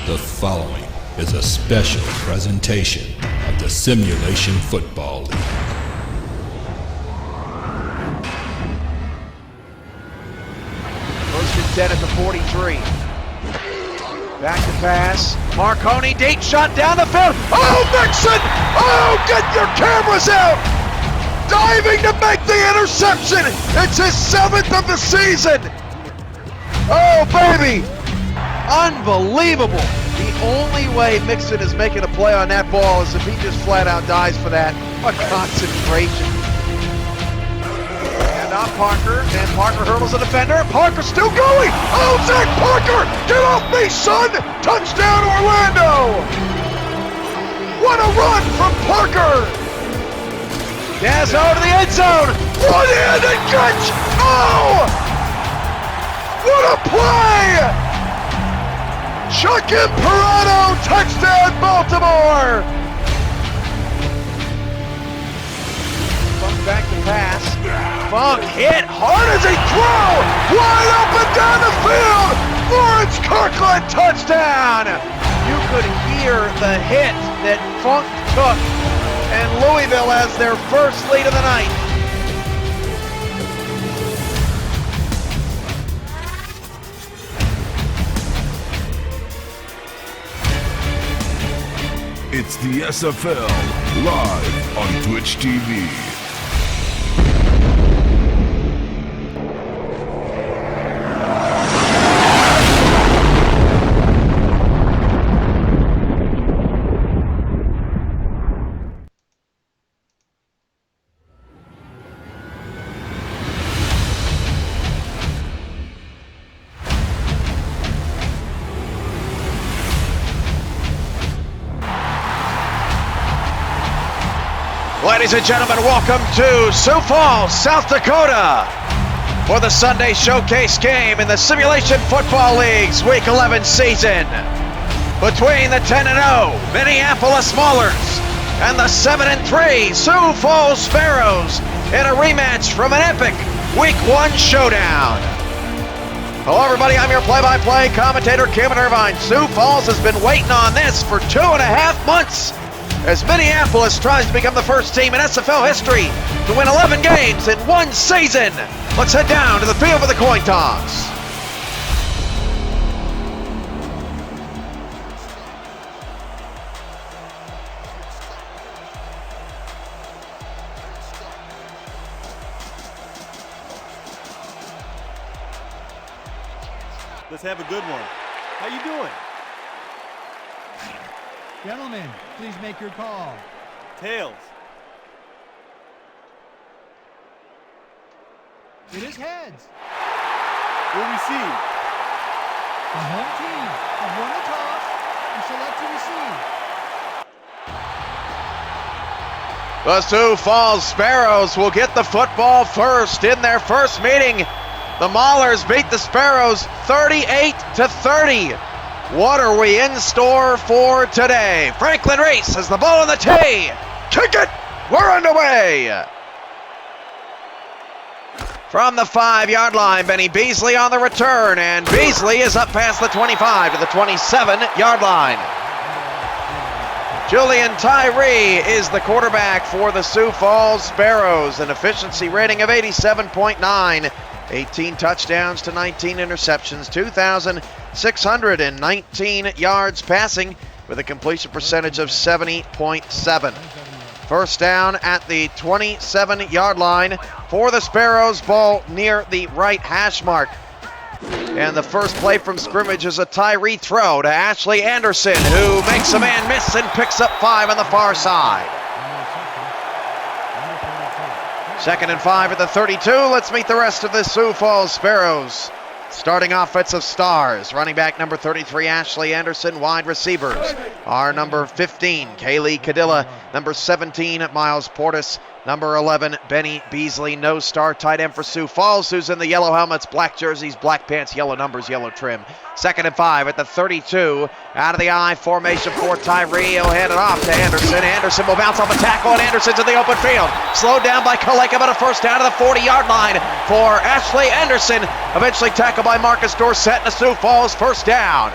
The following is a special presentation of the Simulation Football League. First and 10 at the 43. Back to pass. Marconi, deep shot down the field. Oh, Mixon! Oh, get your cameras out! Diving to make the interception. It's his 7th of the season. Oh, baby! Unbelievable. The only way Mixon is making a play on that ball is if he just flat out dives for that. What concentration. And now Parker, and Parker hurdles a defender. Parker still going. Oh, Zach Parker! Get off me, son! Touchdown, Orlando! What a run from Parker! Pass over to the end zone. One-handed catch! Oh! What a play! Chuck Imperano, touchdown Baltimore! Funk back to pass. Funk hit hard as he threw! Wide open down the field! Lawrence Kirkland, touchdown! You could hear the hit that Funk took, and Louisville has their first lead of the night. It's the SFL live on Twitch TV. Ladies and gentlemen, welcome to Sioux Falls, South Dakota for the Sunday Showcase game in the Simulation Football League's Week 11 season between the 10-0 Minneapolis Maulers and the 7-3 Sioux Falls Sparrows in a rematch from an epic Week 1 showdown. Hello everybody, I'm your play-by-play commentator, Kevin Irvine. Sioux Falls has been waiting on this for 2.5 months as Minneapolis tries to become the first team in SFL history to win 11 games in one season. Let's head down to the field for the coin toss. Let's have a good one. How you doing? Gentlemen, please make your call. Tails. It is heads. We'll receive. The home team have won the toss and select to receive. The Sioux Falls Sparrows will get the football first in their first meeting. The Maulers beat the Sparrows 38-30. What are we in store for today? Franklin Reese has the ball in the tee. Kick it! We're underway! From the 5-yard line, Benny Beasley on the return, and Beasley is up past the 25 to the 27-yard line. Julian Tyree is the quarterback for the Sioux Falls Sparrows, an efficiency rating of 87.9. 18 touchdowns to 19 interceptions, 2,619 yards passing with a completion percentage of 70.7. First down at the 27-yard line for the Sparrows, ball near the right hash mark. And the first play from scrimmage is a Tyree throw to Ashley Anderson, who makes a man miss and picks up 5 on the far side. Second and 5 at the 32. Let's meet the rest of the Sioux Falls Sparrows. Starting offensive stars, running back number 33, Ashley Anderson. Wide receivers are number 15, Kaylee Cadilla, number 17, Miles Portis, number 11, Benny Beasley. No star tight end for Sioux Falls, who's in the yellow helmets, black jerseys, black pants, yellow numbers, yellow trim. Second and 5 at the 32. Out of the I formation for Tyree. He'll hand it off to Anderson. Anderson will bounce off a tackle, and Anderson's in the open field. Slowed down by Kaleka, but a first down to the 40-yard line for Ashley Anderson. Eventually tackled by Marcus Dorsett, and the Sioux Falls first down.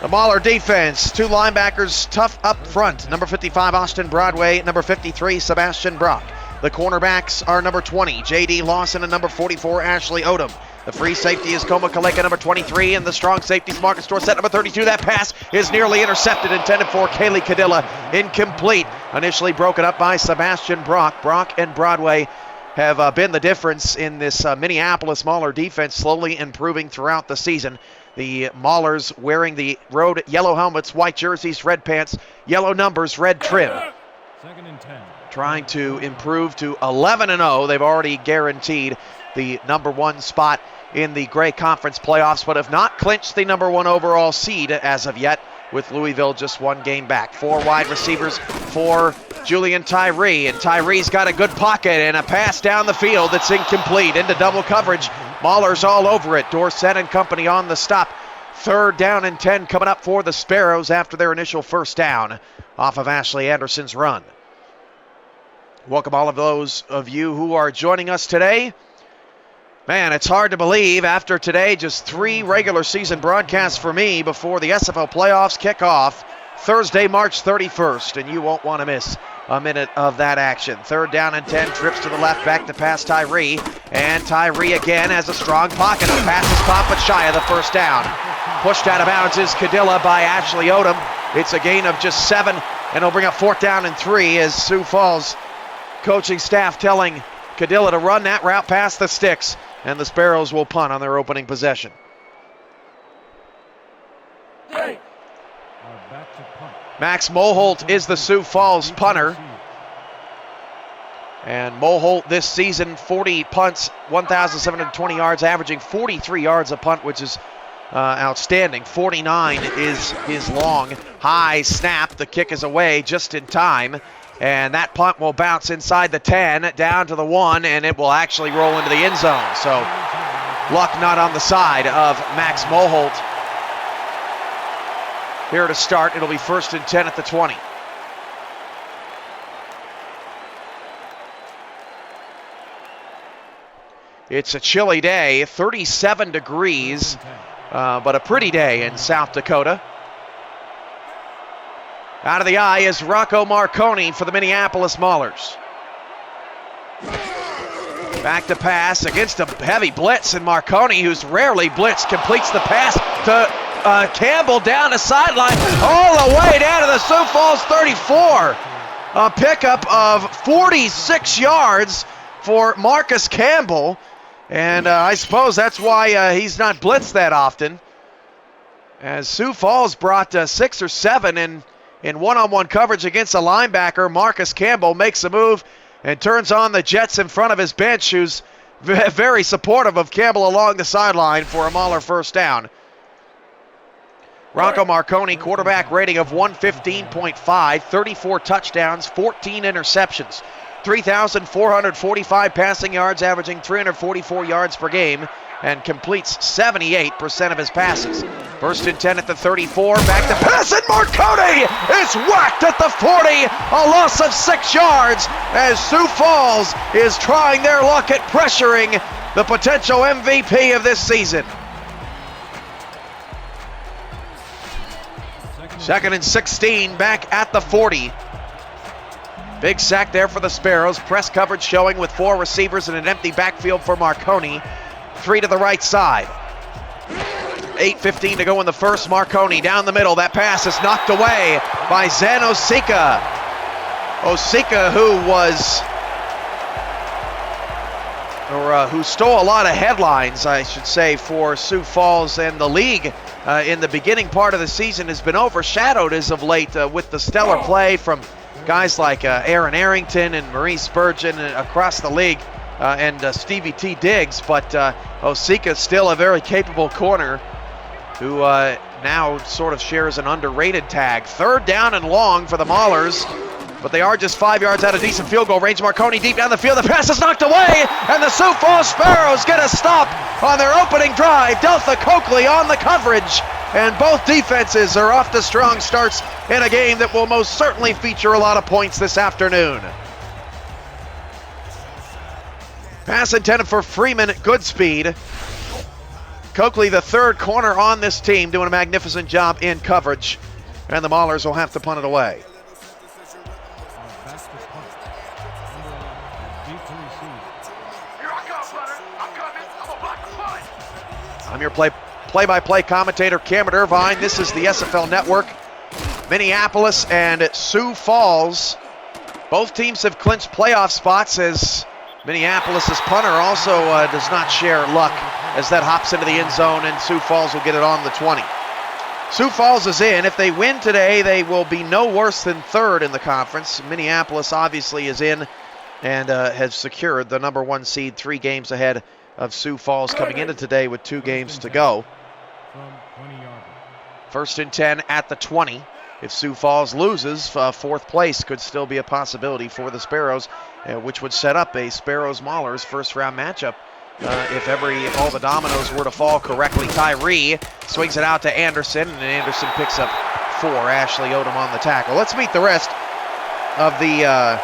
The Mahler defense, 2 linebackers tough up front. Number 55, Austin Broadway. Number 53, Sebastian Brock. The cornerbacks are number 20, J.D. Lawson, and number 44, Ashley Odom. The free safety is Koma Kaleka, number 23, and the strong safety is Marcus Dorsett, number 32. That pass is nearly intercepted, intended for Kaylee Cadilla. Incomplete. Initially broken up by Sebastian Brock. Brock and Broadway have been the difference in this Minneapolis Mahler defense, slowly improving throughout the season. The Mahlers wearing the road yellow helmets, white jerseys, red pants, yellow numbers, red trim. 2nd and 10. Trying to improve to 11-0. They've already guaranteed the number 1 spot in the Gray Conference playoffs, but have not clinched the number 1 overall seed as of yet, with Louisville just 1 game back. 4 wide receivers for Julian Tyree, and Tyree's got a good pocket and a pass down the field that's incomplete into double coverage. Mahler's all over it. Dorsett and company on the stop. 3rd down and 10 coming up for the Sparrows after their initial first down off of Ashley Anderson's run. Welcome all of those of you who are joining us today. Man, it's hard to believe after today, just 3 regular season broadcasts for me before the SFL playoffs kick off Thursday, March 31st, and you won't want to miss a minute of that action. 3rd down and 10, trips to the left, back to pass Tyree, and Tyree again has a strong pocket. The pass is caught but shy of the first down. Pushed out of bounds is Cadilla by Ashley Odom. It's a gain of just 7, and it'll bring up 4th down and 3 as Sioux Falls coaching staff telling Cadilla to run that route past the sticks, and the Sparrows will punt on their opening possession. Back to punt. Max Moholt is the Sioux Falls punter. And Moholt this season, 40 punts, 1,720 yards, averaging 43 yards a punt, which is outstanding. 49 is his long. High snap. The kick is away just in time. And that punt will bounce inside the 10, down to the 1, and it will actually roll into the end zone. So luck not on the side of Max Moholt. Here to start, it'll be 1st and 10 at the 20. It's a chilly day, 37 degrees, but a pretty day in South Dakota. Out of the eye is Rocco Marconi for the Minneapolis Mahlers. Back to pass against a heavy blitz, and Marconi, who's rarely blitzed, completes the pass to Campbell down the sideline, all the way down to the Sioux Falls 34. A pickup of 46 yards for Marcus Campbell, and I suppose that's why he's not blitzed that often, as Sioux Falls brought 6 or 7 in one-on-one coverage against a linebacker. Marcus Campbell makes a move and turns on the Jets in front of his bench, who's very supportive of Campbell along the sideline for a Mahler first down. Rocco Marconi, quarterback rating of 115.5, 34 touchdowns, 14 interceptions, 3,445 passing yards, averaging 344 yards per game, and completes 78% of his passes. 1st and 10 at the 34, back to pass, and Marconi is whacked at the 40, a loss of 6 yards as Sioux Falls is trying their luck at pressuring the potential MVP of this season. 2nd and 16, back at the 40. Big sack there for the Sparrows. Press coverage showing with 4 receivers and an empty backfield for Marconi. 3 to the right side. 8:15 to go in the first. Marconi down the middle. That pass is knocked away by Zen Osika. Osika, who stole a lot of headlines, I should say, for Sioux Falls and the league in the beginning part of the season, has been overshadowed as of late with the stellar play from guys like Aaron Arrington and Maurice Spurgeon across the league. And Stevie T. Diggs, but Osika still a very capable corner who now sort of shares an underrated tag. 3rd down and long for the Mahlers, but they are just 5 yards out of decent field goal range. Marconi deep down the field, the pass is knocked away, and the Sioux Falls Sparrows get a stop on their opening drive. Delta Coakley on the coverage, and both defenses are off to strong starts in a game that will most certainly feature a lot of points this afternoon. Pass intended for Freeman, good speed. Coakley, the third corner on this team, doing a magnificent job in coverage. And the Maulers will have to punt it away. I'm your play-by-play commentator, Cameron Irvine. This is the SFL Network. Minneapolis and Sioux Falls. Both teams have clinched playoff spots as Minneapolis' punter also does not share luck as that hops into the end zone, and Sioux Falls will get it on the 20. Sioux Falls is in. If they win today, they will be no worse than third in the conference. Minneapolis obviously is in and has secured the number 1 seed, 3 games ahead of Sioux Falls coming into today with 2 games to go. First and 10 at the 20. If Sioux Falls loses, fourth place could still be a possibility for the Sparrows, which would set up a Sparrows-Maulers first-round matchup. If all the dominoes were to fall correctly. Tyree swings it out to Anderson, and Anderson picks up 4. Ashley Odom on the tackle. Let's meet the rest of the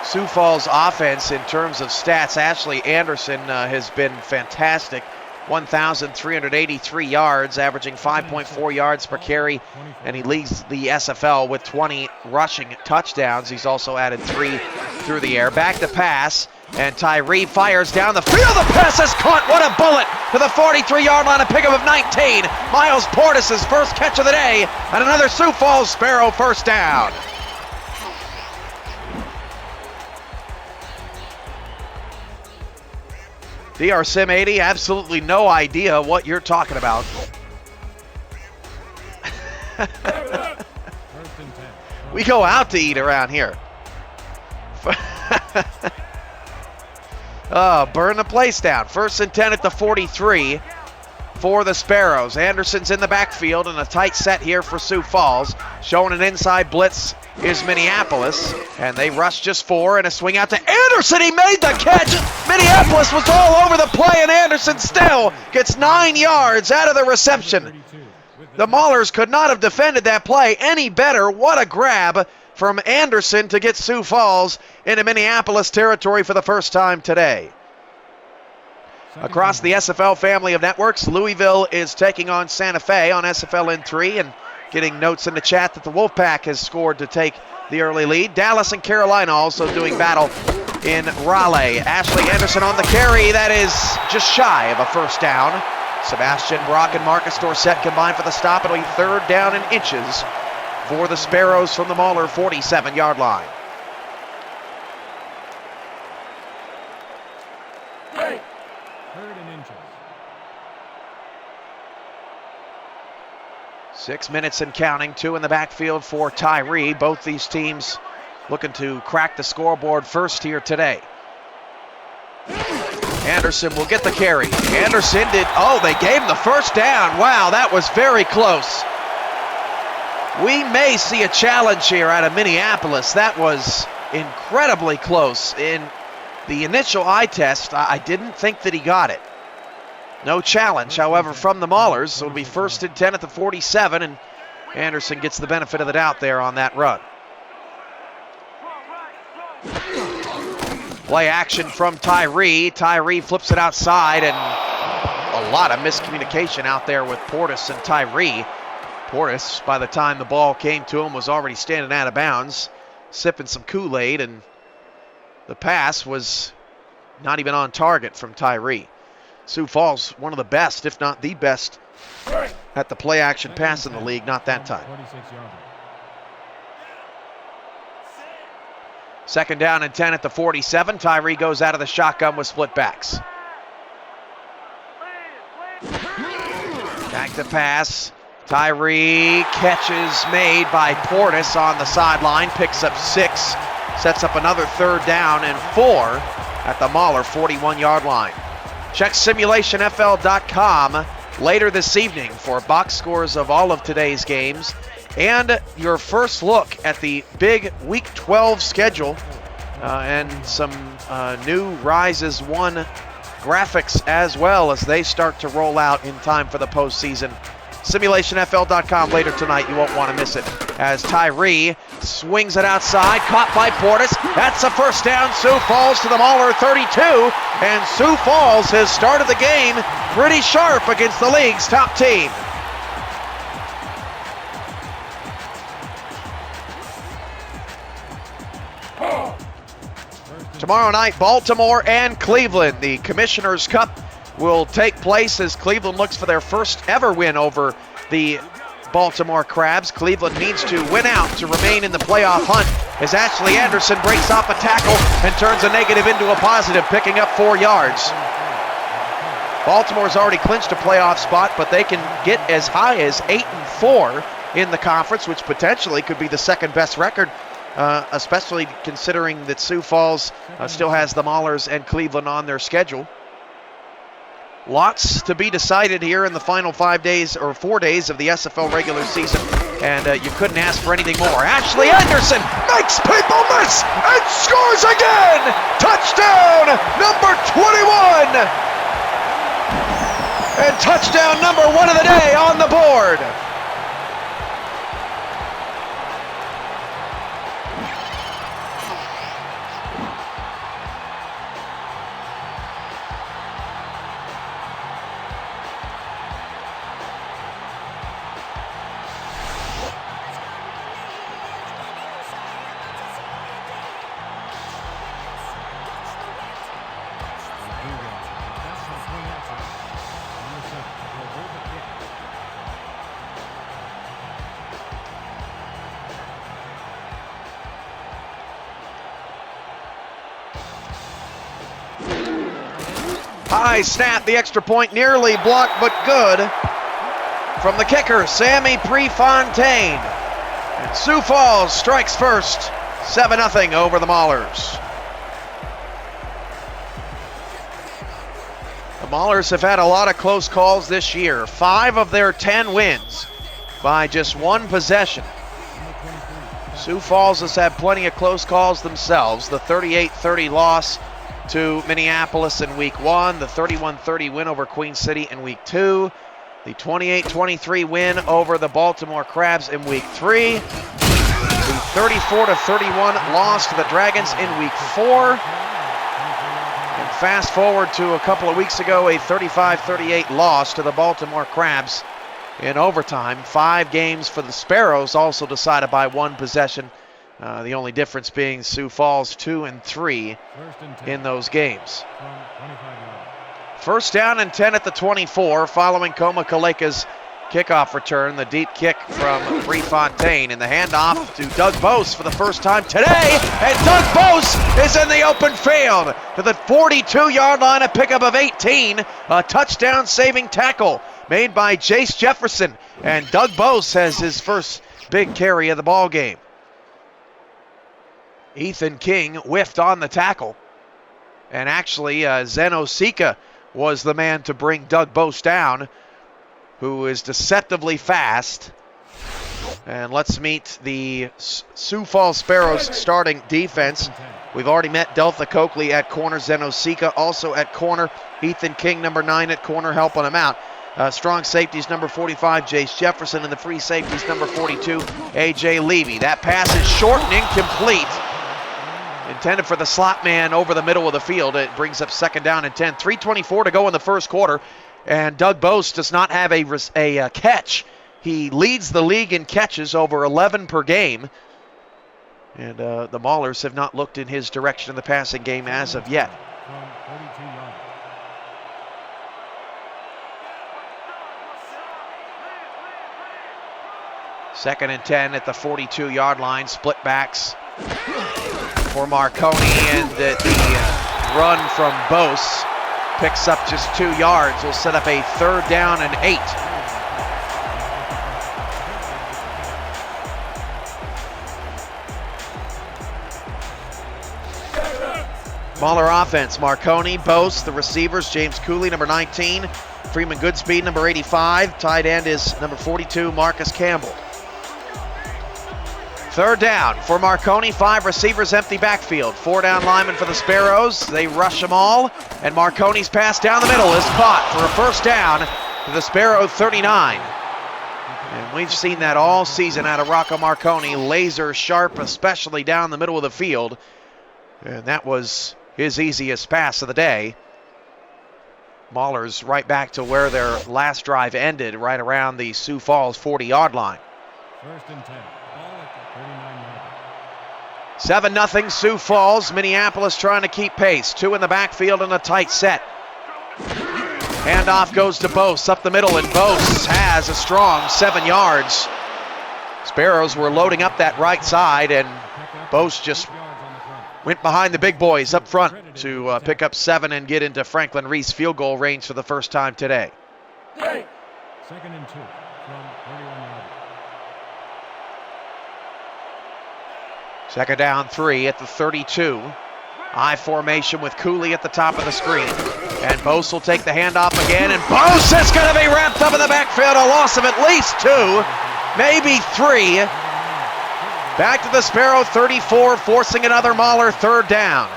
Sioux Falls offense in terms of stats. Ashley Anderson has been fantastic. 1,383 yards, averaging 5.4 yards per carry, and he leads the SFL with 20 rushing touchdowns. He's also added 3 through the air. Back to pass, and Tyree fires down the field. The pass is caught. What a bullet to the 43-yard line, a pickup of 19. Miles Portis' first catch of the day, and another Sioux Falls Sparrow first down. DR Sim 80, absolutely no idea what you're talking about. We go out to eat around here. Burn the place down. First and 10 at the 43 for the Sparrows. Anderson's in the backfield and a tight set here for Sioux Falls. Showing an inside blitz is Minneapolis, and they rush just 4 and a swing out to Anderson. He made the catch. Minneapolis was all over the play, and Anderson still gets 9 yards out of the reception. The Maulers could not have defended that play any better. What a grab from Anderson to get Sioux Falls into Minneapolis territory for the first time today. Across the SFL family of networks, Louisville is taking on Santa Fe on SFL N3, and getting notes in the chat that the Wolfpack has scored to take the early lead. Dallas and Carolina also doing battle in Raleigh. Ashley Anderson on the carry. That is just shy of a first down. Sebastian Brock and Marcus Dorsett combined for the stop. It'll be third down and inches for the Sparrows from the Mauler 47-yard line. Third and inches. 6 minutes and counting. 2 in the backfield for Tyree. Both these teams looking to crack the scoreboard first here today. Anderson will get the carry. Anderson they gave him the first down. Wow, that was very close. We may see a challenge here out of Minneapolis. That was incredibly close. In the initial eye test, I didn't think that he got it. No challenge, however, from the Maulers. So it'll be first and 10 at the 47, and Anderson gets the benefit of the doubt there on that run. Play action from Tyree. Tyree flips it outside, and a lot of miscommunication out there with Portis and Tyree. Portis, by the time the ball came to him, was already standing out of bounds, sipping some Kool-Aid, and the pass was not even on target from Tyree. Sioux Falls, one of the best, if not the best, at the play action pass in the league, not that time. Second down and 10 at the 47. Tyree goes out of the shotgun with split backs. Back to pass. Tyree, catches made by Portis on the sideline, picks up 6, sets up another third down and 4 at the Mauler 41-yard line. Check simulationfl.com later this evening for box scores of all of today's games and your first look at the big Week 12 schedule and some new Rises 1 graphics as well as they start to roll out in time for the postseason. SimulationFL.com later tonight. You won't want to miss it. As Tyree swings it outside, caught by Portis. That's a first down. Sioux Falls to the Mauler 32. And Sioux Falls has started the game pretty sharp against the league's top team. Tomorrow night, Baltimore and Cleveland. The Commissioner's Cup will take place as Cleveland looks for their first ever win over the Baltimore Crabs. Cleveland needs to win out to remain in the playoff hunt as Ashley Anderson breaks off a tackle and turns a negative into a positive, picking up 4 yards. Baltimore's already clinched a playoff spot, but they can get as high as 8-4 in the conference, which potentially could be the second best record, especially considering that Sioux Falls still has the Maulers and Cleveland on their schedule. Lots to be decided here in the final 4 days of the SFL regular season, and you couldn't ask for anything more. Ashley Anderson makes people miss and scores again! Touchdown number 21! And touchdown number 1 of the day on the board. High snap, the extra point nearly blocked, but good from the kicker, Sammy Prefontaine. And Sioux Falls strikes first, 7-0 over the Maulers. The Maulers have had a lot of close calls this year. 5 of their 10 wins by just 1 possession. Sioux Falls has had plenty of close calls themselves. The 38-30 loss to Minneapolis in week 1, the 31-30 win over Queen City in week 2, the 28-23 win over the Baltimore Crabs in week 3, the 34-31 loss to the Dragons in week 4, and fast forward to a couple of weeks ago, a 35-38 loss to the Baltimore Crabs in overtime. 5 games for the Sparrows, also decided by 1 possession. The only difference being Sioux Falls 2-3 in those games. First down and 10 at the 24 following Koma Kaleka's kickoff return. The deep kick from Prefontaine and the handoff to Doug Bose for the first time today. And Doug Bose is in the open field to the 42-yard line, a pickup of 18. A touchdown saving tackle made by Jace Jefferson. And Doug Bose has his first big carry of the ball game. Ethan King whiffed on the tackle. And actually, Zeno Sika was the man to bring Doug Bose down, who is deceptively fast. And let's meet the Sioux Falls Sparrows starting defense. We've already met Delta Coakley at corner, Zeno Sika also at corner, Ethan King, number 9 at corner, helping him out. Strong safeties, number 45, Jace Jefferson, and the free safeties, number 42, A.J. Levy. That pass is short and incomplete. Intended for the slot man over the middle of the field. It brings up second down and 10. 3:24 to go in the first quarter, and Doug Bose does not have a catch. He leads the league in catches, over 11 per game. And the Maulers have not looked in his direction in the passing game as of yet. Second and 10 at the 42-yard line. Split backs for Marconi, and the run from Bose picks up just 2 yards. Will set up a 3rd down and 8. Mauler offense, Marconi, Bose, the receivers, James Cooley, number 19, Freeman Goodspeed, number 85, tight end is number 42, Marcus Campbell. 3rd down for Marconi, 5 receivers, empty backfield. 4 down linemen for the Sparrows. They rush them all, and Marconi's pass down the middle is caught for a 1st down to the Sparrow 39. And we've seen that all season out of Rocco Marconi, laser sharp, especially down the middle of the field. And that was his easiest pass of the day. Maulers right back to where their last drive ended, right around the Sioux Falls 40-yard line. 1st and 10. Ball at the 39-yard line. 7-0 Sioux Falls. Minneapolis trying to keep pace. 2 in the backfield and a tight set. Handoff goes to Bose up the middle, and Bose has a strong 7 yards. Sparrows were loading up that right side, and Bose just went behind the big boys up front to pick up 7 and get into Franklin Reese field goal range for the first time today. 2nd and 2 from 31-yard. Second down 3 at the 32. I formation with Cooley at the top of the screen. And Bose will take the handoff again, and Bose is going to be wrapped up in the backfield. A loss of at least 2, maybe 3. Back to the Sparrow 34, forcing another Mauler 3rd down.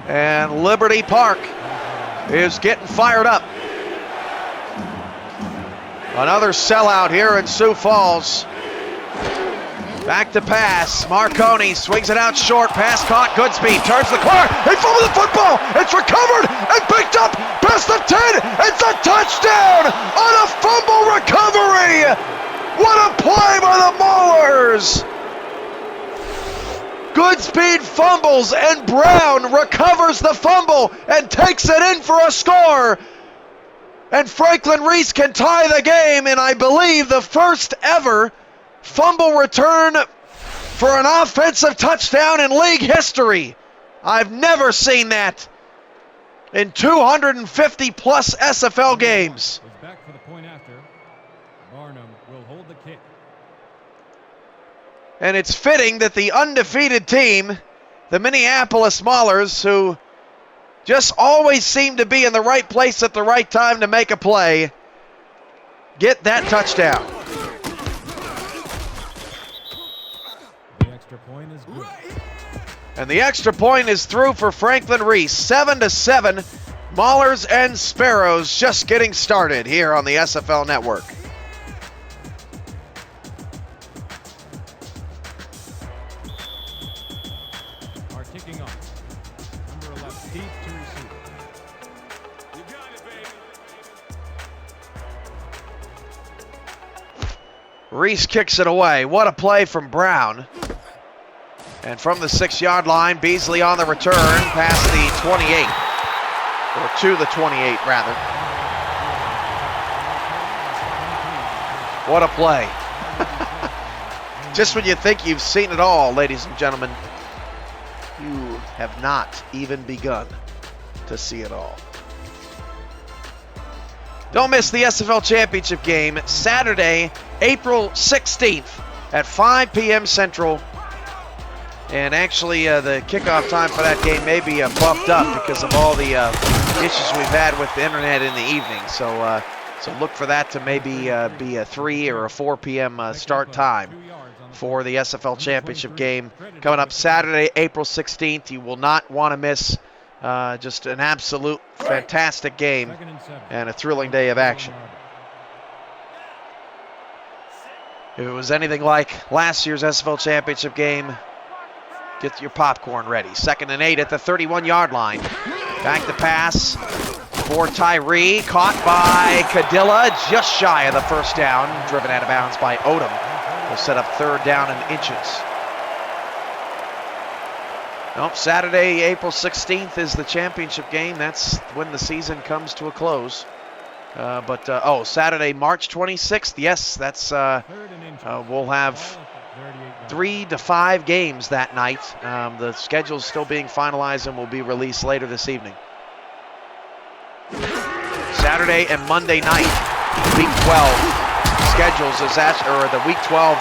And Liberty Park is getting fired up. Another sellout here in Sioux Falls. Back to pass. Marconi swings it out short. Pass caught. Goodspeed turns the corner. He fumbled the football. It's recovered and picked up past the 10. It's a touchdown on a fumble recovery. What a play by the Maulers. Goodspeed fumbles and Brown recovers the fumble and takes it in for a score. And Franklin Reese can tie the game in, I believe, the first ever fumble return for an offensive touchdown in league history. I've never seen that in 250 plus SFL games. Is back for the point after. Barnum will hold the kick. And it's fitting that the undefeated team, the Minneapolis Maulers, who just always seem to be in the right place at the right time to make a play, get that touchdown. The extra point is good. And the extra point is through for Franklin Reese. 7-7. Maulers and Sparrows just getting started here on the SFL Network. Are kicking off. Number 11, Steve to receive. You got it, baby. Reese kicks it away. What a play from Brown. And from the 6-yard line, Beasley on the return past the 28. Or to the 28, rather. What a play. Just when you think you've seen it all, ladies and gentlemen, you have not even begun to see it all. Don't miss the SFL Championship game Saturday, April 16th at 5 p.m. Central. And actually, the kickoff time for that game may be bumped up because of all the issues we've had with the internet in the evening. So look for that to maybe be a 3 or a 4 p.m. Start time for the SFL Championship game coming up Saturday, April 16th. You will not want to miss just an absolute fantastic game and a thrilling day of action. If it was anything like last year's SFL Championship game, get your popcorn ready. 2nd and 8 at the 31-yard line. Back to pass for Tyree. Caught by Cadilla, just shy of the first down. Driven out of bounds by Odom. Will set up 3rd down and inches. Nope, Saturday, April 16th is the championship game. That's when the season comes to a close. Saturday, March 26th. Yes, that's we'll have 3 to 5 games that night. The schedule's still being finalized and will be released later this evening. Saturday and Monday night, Week 12 schedules the Week 12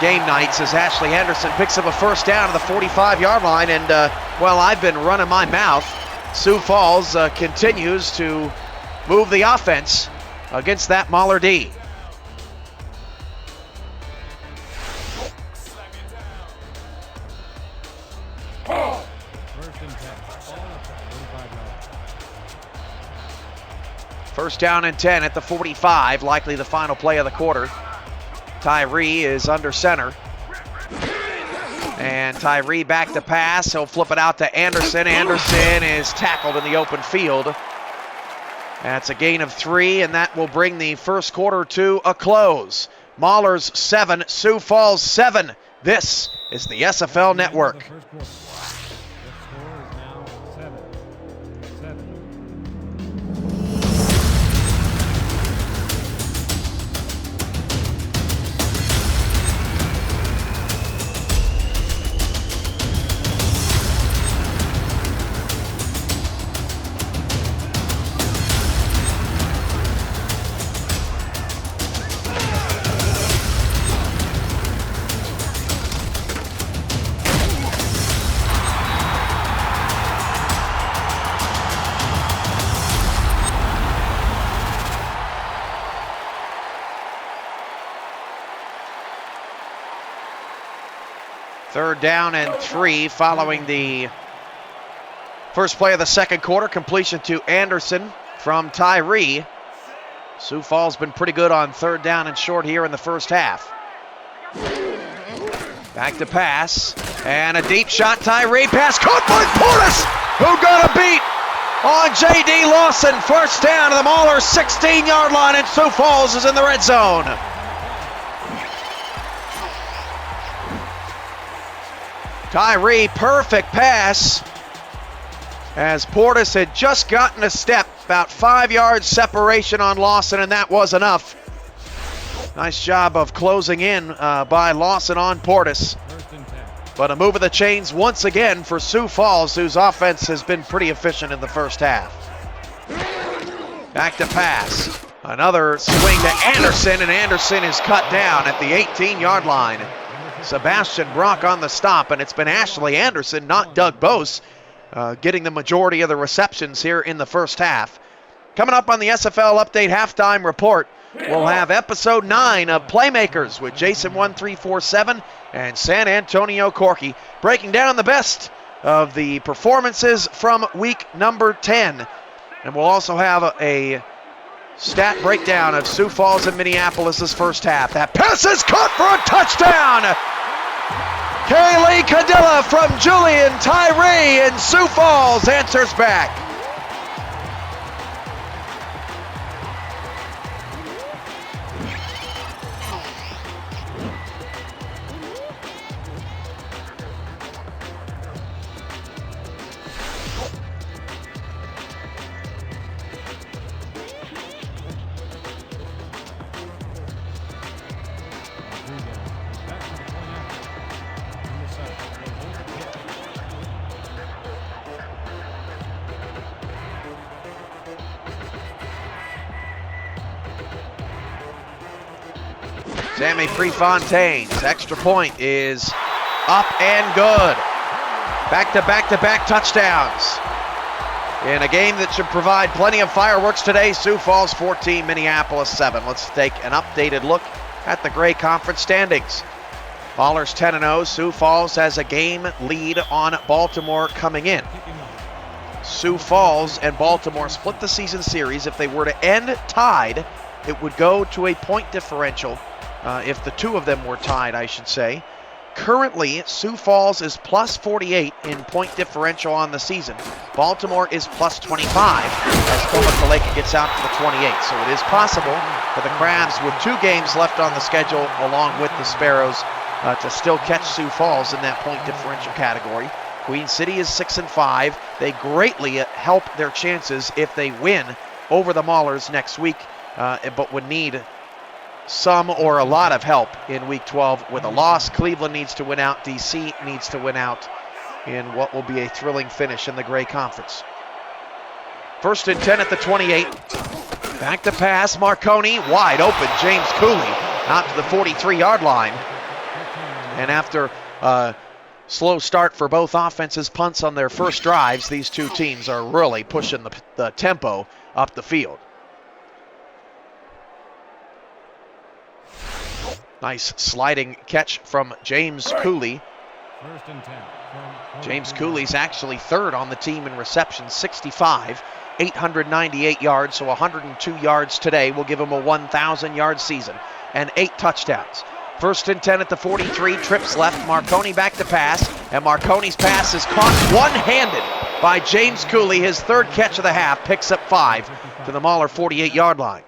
game nights as Ashley Henderson picks up a first down at the 45-yard line. And while I've been running my mouth, Sioux Falls continues to move the offense against that Mauler D. First down and 10 at the 45, likely the final play of the quarter. Tyree is under center. And Tyree back to pass. He'll flip it out to Anderson. Anderson is tackled in the open field. That's a gain of 3, and that will bring the first quarter to a close. Maulers 7, Sioux Falls 7. This is the SFL Network. The first quarter. The score is now 7-7. Third down and 3 following the first play of the second quarter. Completion to Anderson from Tyree. Sioux Falls been pretty good on third down and short here in the first half. Back to pass, and a deep shot. Tyree pass caught by Portis, who got a beat on J.D. Lawson. First down to the Mauler 16-yard line, and Sioux Falls is in the red zone. Tyree, perfect pass, as Portis had just gotten a step, about 5 yards separation on Lawson, and that was enough. Nice job of closing in by Lawson on Portis. First and 10. But a move of the chains once again for Sioux Falls, whose offense has been pretty efficient in the first half. Back to pass. Another swing to Anderson, and Anderson is cut down at the 18-yard line. Sebastian Brock on the stop, and it's been Ashley Anderson, not Doug Bose, getting the majority of the receptions here in the first half. Coming up on the SFL Update Halftime Report, we'll have episode 9 of Playmakers with Jason 1347 and San Antonio Corky, breaking down the best of the performances from week number 10. And we'll also have a stat breakdown of Sioux Falls and Minneapolis' first half. That pass is caught for a touchdown! Kaylee Cadilla from Julian Tyree, and Sioux Falls answers back. Sammy Prefontaine's extra point is up and good. Back-to-back-to-back touchdowns. In a game that should provide plenty of fireworks today, Sioux Falls 14, Minneapolis 7. Let's take an updated look at the Gray Conference standings. Maulers 10-0. Sioux Falls has a game lead on Baltimore coming in. Sioux Falls and Baltimore split the season series. If they were to end tied, it would go to a point differential. If the two of them were tied, I should say. Currently, Sioux Falls is plus 48 in point differential on the season. Baltimore is plus 25 as Tomakaleka gets out to the 28. So it is possible for the Crabs, with 2 games left on the schedule, along with the Sparrows, to still catch Sioux Falls in that point differential category. Queen City is 6-5. They greatly help their chances if they win over the Maulers next week, but would need some or a lot of help in week 12 with a loss. Cleveland needs to win out. DC needs to win out in what will be a thrilling finish in the Gray Conference. First and 10 at the 28. Back to pass. Marconi wide open. James Cooley out to the 43-yard line. And after a slow start for both offenses, punts on their first drives, these two teams are really pushing the tempo up the field. Nice sliding catch from James Cooley. First and 10. From James 42 Cooley's actually third on the team in receptions, 65, 898 yards, so 102 yards today will give him a 1,000-yard season and 8 touchdowns. First and 10 at the 43, trips left, Marconi back to pass, and Marconi's pass is caught one-handed by James Cooley. His third catch of the half, picks up 5 to the Mahler 48-yard line.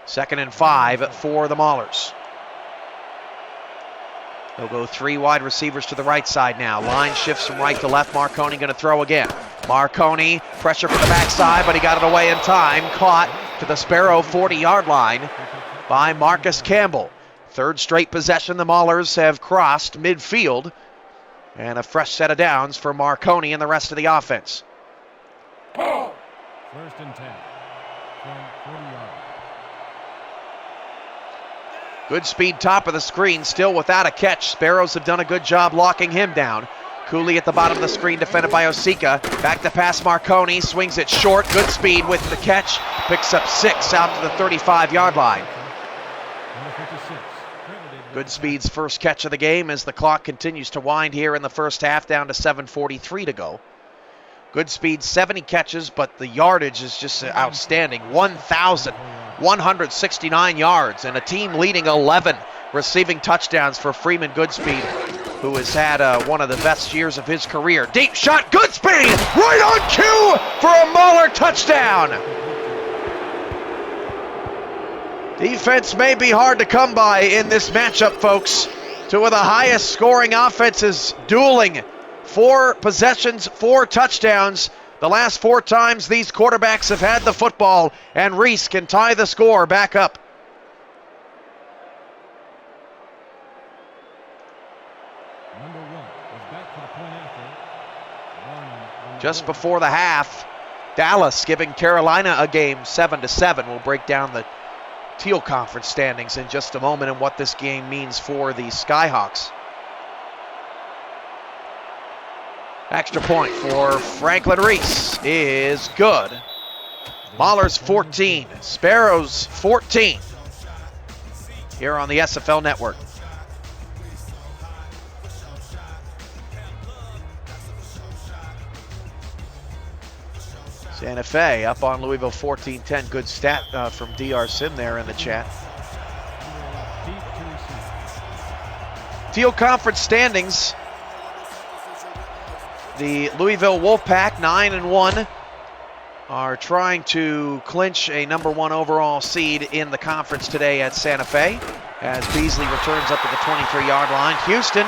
Second and 5 for the Maulers. They'll go 3 wide receivers to the right side now. Line shifts from right to left. Marconi going to throw again. Marconi, pressure from the backside, but he got it away in time. Caught to the Sparrow 40-yard line by Marcus Campbell. Third straight possession, the Maulers have crossed midfield. And a fresh set of downs for Marconi and the rest of the offense. First and 10. From 40 yards. Good speed, top of the screen, still without a catch. Sparrows have done a good job locking him down. Cooley at the bottom of the screen, defended by Osika. Back to pass Marconi, swings it short. Good speed with the catch. Picks up 6 out to the 35-yard line. Number 56. Good speed's first catch of the game as the clock continues to wind here in the first half, down to 7:43 to go. Good speed, 70 catches, but the yardage is just outstanding. 1,169 yards, and a team leading 11 receiving touchdowns for Freeman Goodspeed, who has had one of the best years of his career. Deep shot, Goodspeed, right on cue for a Mahler touchdown. Defense may be hard to come by in this matchup, folks. Two of the highest scoring offenses dueling. 4 possessions, 4 touchdowns. The last 4 times these quarterbacks have had the football, and Reese can tie the score back up. Number 1 is back for the point after. Barnum. Just before the half, Dallas giving Carolina a game 7-7. We'll break down the Teal Conference standings in just a moment and what this game means for the Skyhawks. Extra point for Franklin Reese is good. Maulers 14, Sparrows 14 here on the SFL Network. Santa Fe up on Louisville 14-10. Good stat from DR Sim there in the chat. Deep to receive. Teal Conference standings. The Louisville Wolfpack, 9-1, are trying to clinch a number 1 overall seed in the conference today at Santa Fe as Beasley returns up to the 23-yard line. Houston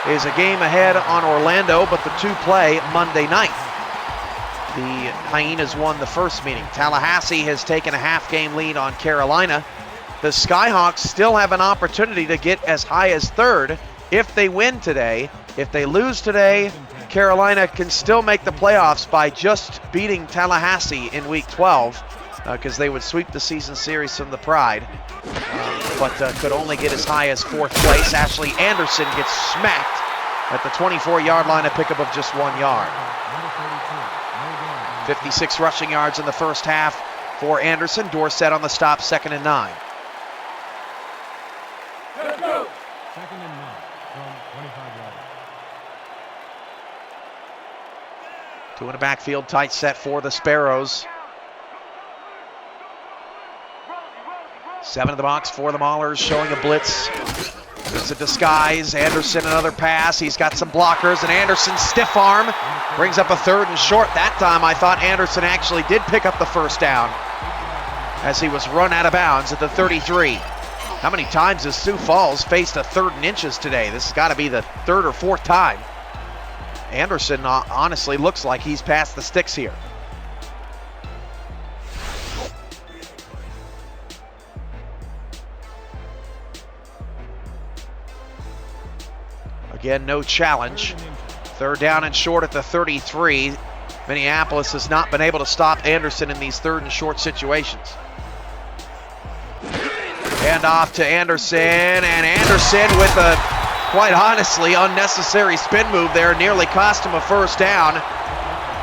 is a game ahead on Orlando, but the 2 play Monday night. The Hyenas won the first meeting. Tallahassee has taken a half-game lead on Carolina. The Skyhawks still have an opportunity to get as high as 3rd if they win today. If they lose today, Carolina can still make the playoffs by just beating Tallahassee in Week 12 because they would sweep the season series from the Pride, but could only get as high as 4th place. Ashley Anderson gets smacked at the 24-yard line, a pickup of just 1 yard. Number 32. No gain. 56 rushing yards in the first half for Anderson. Dorsett on the stop, 2nd and 9. Second and 9 from 25 yards. 2 in the backfield, tight set for the Sparrows. 7 in the box for the Maulers, showing a blitz. It's a disguise. Anderson, another pass. He's got some blockers, and Anderson stiff arm brings up a 3rd and short. That time I thought Anderson actually did pick up the first down as he was run out of bounds at the 33. How many times has Sioux Falls faced a 3rd and inches today? This has got to be the 3rd or 4th time. Anderson honestly looks like he's past the sticks here. Again, no challenge. 3rd down and short at the 33. Minneapolis has not been able to stop Anderson in these 3rd and short situations. Hand off to Anderson, and Anderson with a, quite honestly, unnecessary spin move there, nearly cost him a 1st down.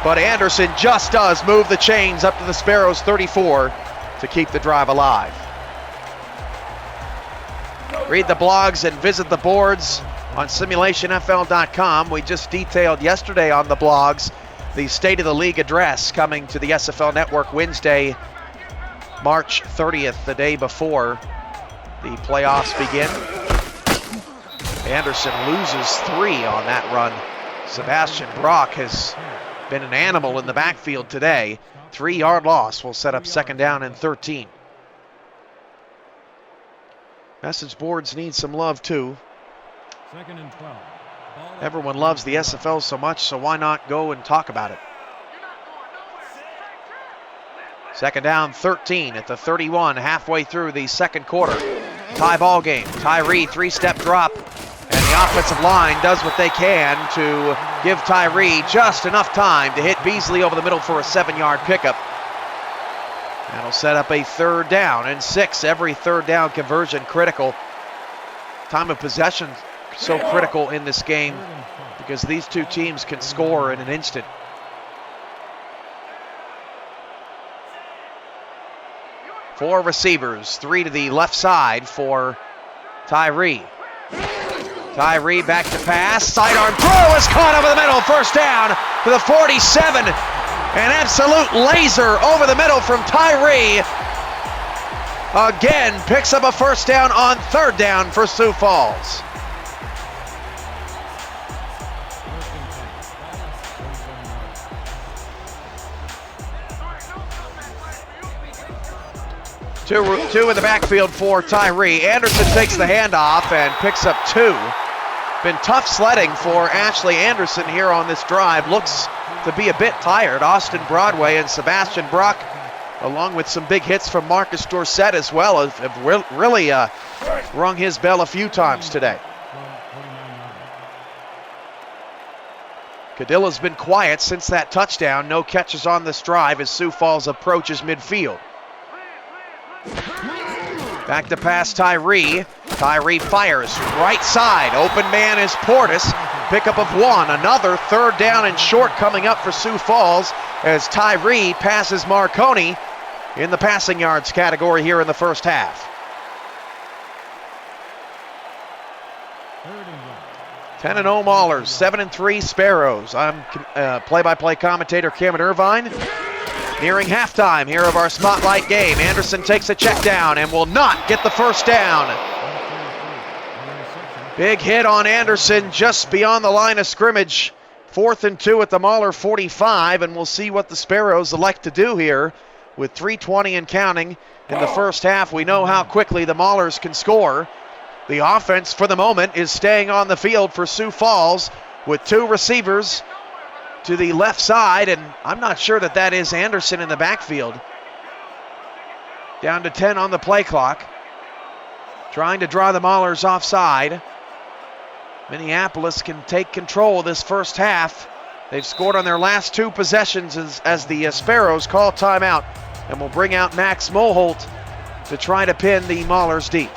But Anderson just does move the chains up to the Sparrows 34 to keep the drive alive. Read the blogs and visit the boards on simulationfl.com. We just detailed yesterday on the blogs the State of the League address coming to the SFL Network Wednesday, March 30th, the day before the playoffs begin. Anderson loses 3 on that run. Sebastian Brock has been an animal in the backfield today. 3-yard loss will set up 2nd down and 13. Message boards need some love too. 2nd and 12. Everyone loves the SFL so much, so why not go and talk about it? 2nd down, 13 at the 31, halfway through the second quarter. Tie ball game. Tyree, 3-step drop, and the offensive line does what they can to give Tyree just enough time to hit Beasley over the middle for a 7-yard pickup. That'll set up a 3rd down and 6. Every 3rd down conversion critical. Time of possession so critical in this game because these two teams can score in an instant. Four receivers, 3 to the left side for Tyree. Tyree back to pass, sidearm throw is caught over the middle, 1st down to the 47. An absolute laser over the middle from Tyree. Again, picks up a 1st down on 3rd down for Sioux Falls. Two in the backfield for Tyree. Anderson takes the handoff and picks up 2. Been tough sledding for Ashley Anderson here on this drive. Looks to be a bit tired. Austin Broadway and Sebastian Brock, along with some big hits from Marcus Dorsett as well, have really rung his bell a few times today. Cadilla's been quiet since that touchdown. No catches on this drive as Sioux Falls approaches midfield. Back to pass Tyree. Tyree fires right side. Open man is Portis. Pickup of 1. Another 3rd down and short coming up for Sioux Falls as Tyree passes Marconi in the passing yards category here in the first half. 10-0 Maulers, 7-3 Sparrows. I'm play-by-play commentator Cameron Irvine. Nearing halftime here of our spotlight game. Anderson takes a check down and will not get the 1st down. Big hit on Anderson just beyond the line of scrimmage. 4th and 2 at the Mauler 45, and we'll see what the Sparrows elect to do here with 3:20 and counting in the first half. We know how quickly the Maulers can score. The offense for the moment is staying on the field for Sioux Falls with 2 receivers to the left side, and I'm not sure that is Anderson in the backfield. Down to 10 on the play clock. Trying to draw the Maulers offside. Minneapolis can take control of this first half. They've scored on their last 2 possessions as the Sparrows call timeout, and will bring out Max Moholt to try to pin the Maulers deep.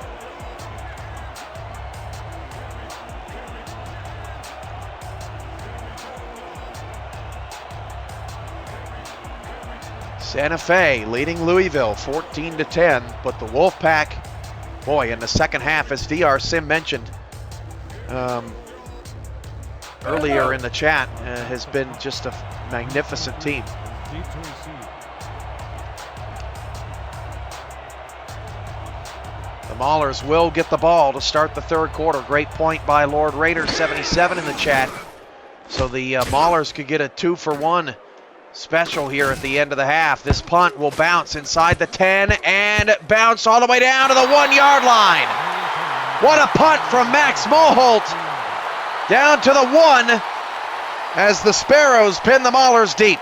Santa Fe leading Louisville 14-10, but the Wolfpack, boy, in the second half, as DR Sim mentioned earlier in the chat, has been just a magnificent team. The Maulers will get the ball to start the 3rd quarter. Great point by Lord Raider 77 in the chat. So the Maulers could get a 2-for-1 special here at the end of the half. This punt will bounce inside the 10 and bounce all the way down to the 1-yard line. What a punt from Max Moholt. Down to the 1 as the Sparrows pin the Maulers deep.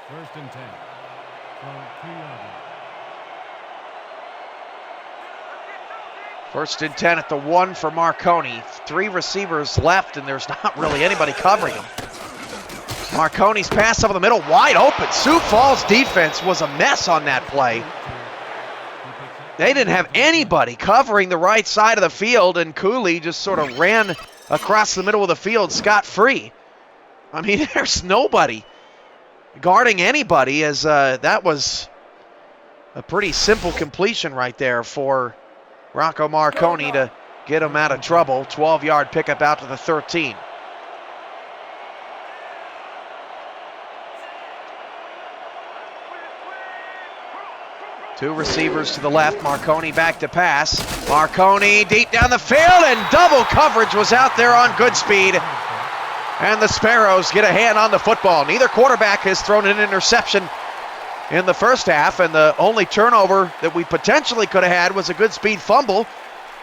First and 10 from 2-yard line. First and 10 at the 1 for Marconi. 3 receivers left, and there's not really anybody covering him. Marconi's pass over the middle, wide open. Sioux Falls defense was a mess on that play. They didn't have anybody covering the right side of the field, and Cooley just sort of ran across the middle of the field scot-free. I mean, there's nobody guarding anybody, as that was a pretty simple completion right there for Rocco Marconi to get him out of trouble. 12-yard pickup out to the 13. Two receivers to the left. Marconi back to pass. Marconi deep down the field, and double coverage was out there on Goodspeed. And the Sparrows get a hand on the football. Neither quarterback has thrown an interception in the first half, and the only turnover that we potentially could have had was a Goodspeed fumble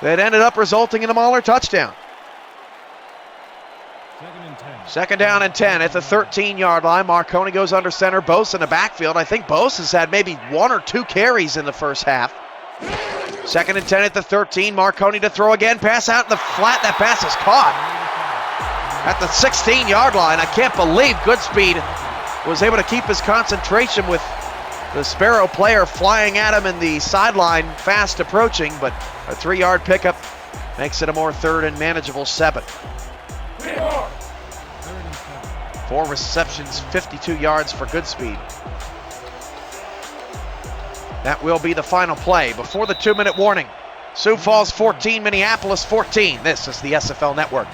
that ended up resulting in a Mahler touchdown. Second down and 10 at the 13-yard line. Marconi goes under center. Bose in the backfield. I think Bose has had maybe 1 or 2 carries in the first half. Second and 10 at the 13. Marconi to throw again. Pass out in the flat. That pass is caught at the 16-yard line. I can't believe Goodspeed was able to keep his concentration with the Sparrow player flying at him in the sideline, fast approaching, but a 3-yard pickup makes it a more third and manageable 7. 4 receptions, 52 yards for Goodspeed. That will be the final play before the 2-minute warning. Sioux Falls 14, Minneapolis 14. This is the SFL Network.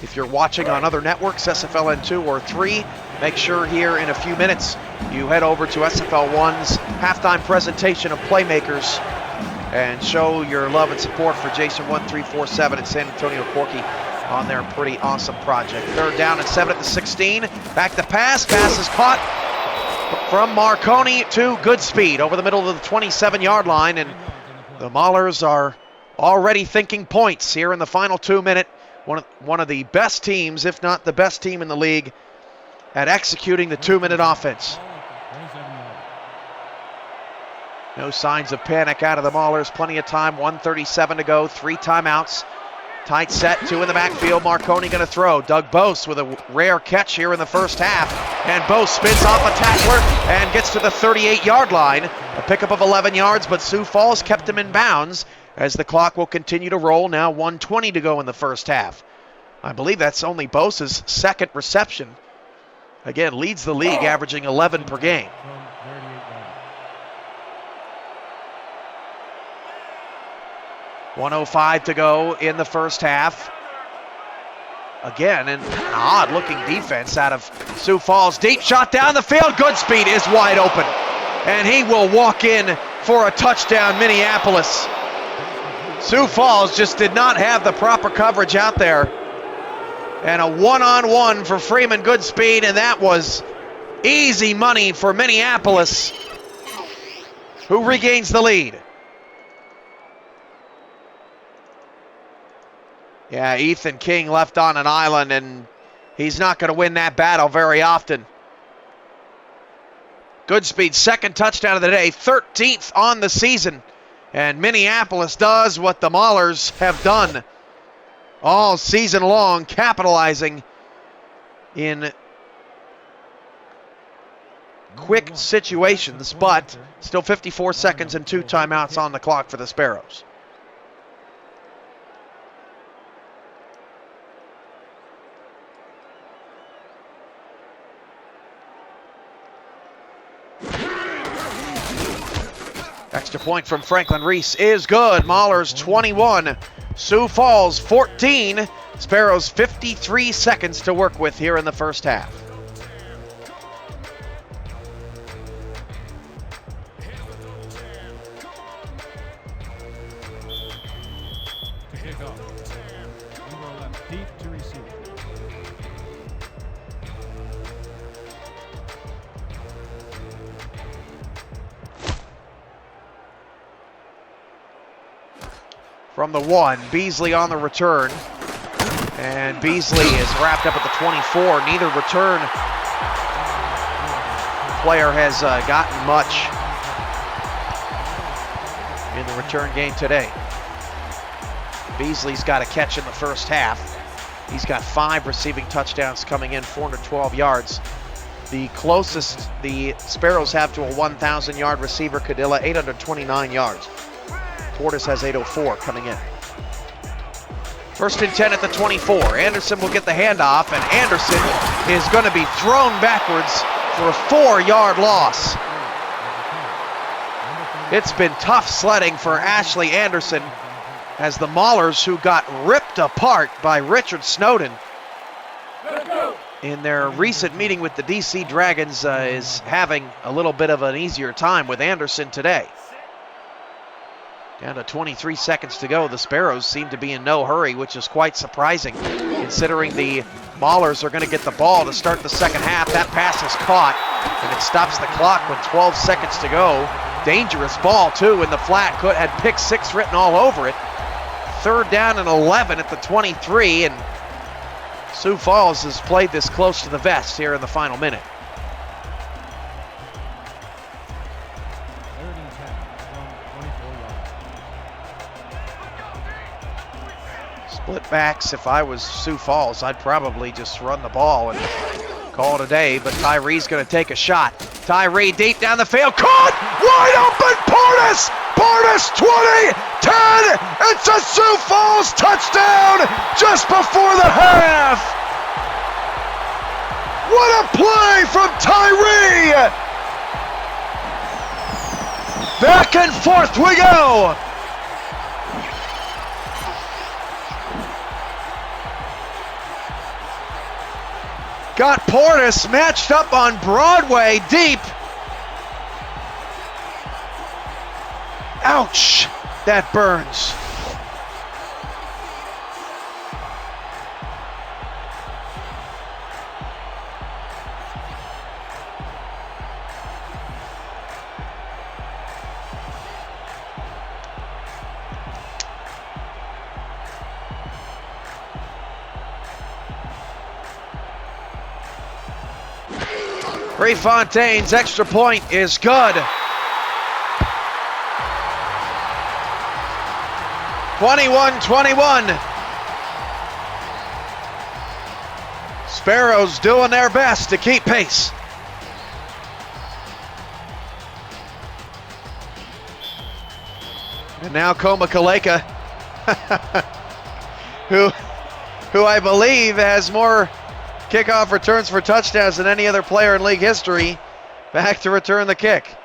If you're watching on other networks, SFLN2 or 3, make sure here in a few minutes you head over to SFL1's halftime presentation of Playmakers and show your love and support for Jason1347 and San Antonio Corky on their pretty awesome project. Third down and 7 at the 16. Back to pass. Pass is caught from Marconi to Goodspeed over the middle of the 27-yard line, and the Maulers are already thinking points here in the final 2-minute. One of the best teams, if not the best team in the league, at executing the 2-minute offense. No signs of panic out of the Maulers. Plenty of time, 1:37 to go, 3 timeouts. Tight set, 2 in the backfield. Marconi going to throw. Doug Bose with a rare catch here in the first half. And Bose spins off a tackler and gets to the 38-yard line. A pickup of 11 yards, but Sioux Falls kept him in bounds as the clock will continue to roll. Now 1:20 to go in the first half. I believe that's only Bose's second reception. Again, leads the league, averaging 11 per game. .105 to go in the first half. Again, an odd-looking defense out of Sioux Falls. Deep shot down the field. Goodspeed is wide open, and he will walk in for a touchdown, Minneapolis. Sioux Falls just did not have the proper coverage out there. And a one-on-one for Freeman Goodspeed, and that was easy money for Minneapolis, who regains the lead. Yeah, Ethan King left on an island, and he's not going to win that battle very often. Goodspeed's second touchdown of the day, 13th on the season. And Minneapolis does what the Maulers have done all season long, capitalizing in quick situations, but still 54 seconds and 2 timeouts on the clock for the Sparrows. Extra point from Franklin Reese is good. Maulers 21, Sioux Falls 14. Sparrows 53 seconds to work with here in the first half. To kick off. Number 11, deep to receive. From the 1, Beasley on the return. And Beasley is wrapped up at the 24. Neither return player has gotten much in the return game today. Beasley's got a catch in the first half. He's got 5 receiving touchdowns coming in, 412 yards. The closest the Sparrows have to a 1,000-yard receiver, Cadilla, 829 yards. Portis has 804 coming in. 1st and 10 at the 24. Anderson will get the handoff, and Anderson is going to be thrown backwards for a 4-yard loss. It's been tough sledding for Ashley Anderson as the Maulers, who got ripped apart by Richard Snowden in their recent meeting with the DC Dragons, is having a little bit of an easier time with Anderson today. Down to 23 seconds to go. The Sparrows seem to be in no hurry, which is quite surprising considering the Maulers are going to get the ball to start the second half. That pass is caught, and it stops the clock with 12 seconds to go. Dangerous ball, too, in the flat. Had pick 6 written all over it. 3rd down and 11 at the 23, and Sioux Falls has played this close to the vest here in the final minute. 3rd and 10 from 24 yards. Split backs. If I was Sioux Falls, I'd probably just run the ball and call it a day, but Tyree's going to take a shot. Tyree deep down the field, caught! Wide open, Portis! Portis, 20, 10, it's a Sioux Falls touchdown just before the half! What a play from Tyree! Back and forth we go! Got Portis matched up on Broadway deep. Ouch, that burns. Prefontaine's extra point is good. 21-21. Sparrows doing their best to keep pace. And now Koma Kaleka, who I believe has more kickoff returns for touchdowns than any other player in league history, back to return the kick.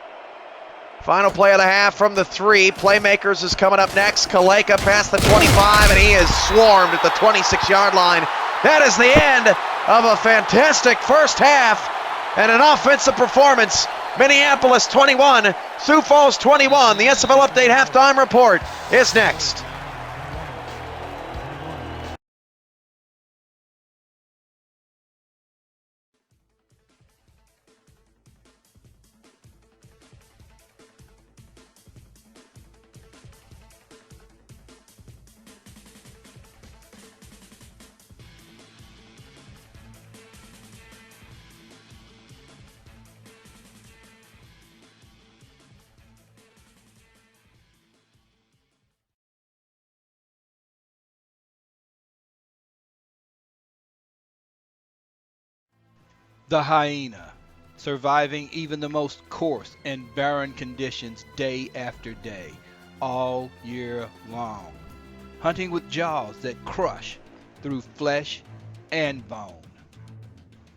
Final play of the half from the 3. Playmakers is coming up next. Kaleka past the 25, and he is swarmed at the 26-yard line. That is the end of a fantastic first half and an offensive performance. Minneapolis 21, Sioux Falls 21. The SFL Update halftime report is next. The hyena, surviving even the most coarse and barren conditions day after day, all year long, hunting with jaws that crush through flesh and bone.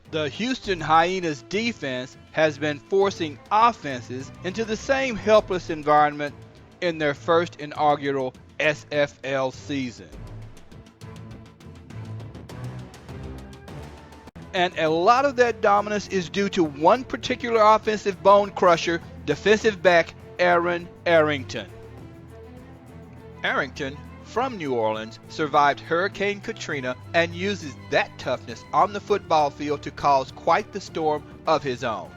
The Houston Hyenas defense has been forcing offenses into the same helpless environment in their first inaugural SFL season. And a lot of that dominance is due to one particular offensive bone crusher, defensive back Aaron Arrington. Arrington, from New Orleans, survived Hurricane Katrina and uses that toughness on the football field to cause quite the storm of his own.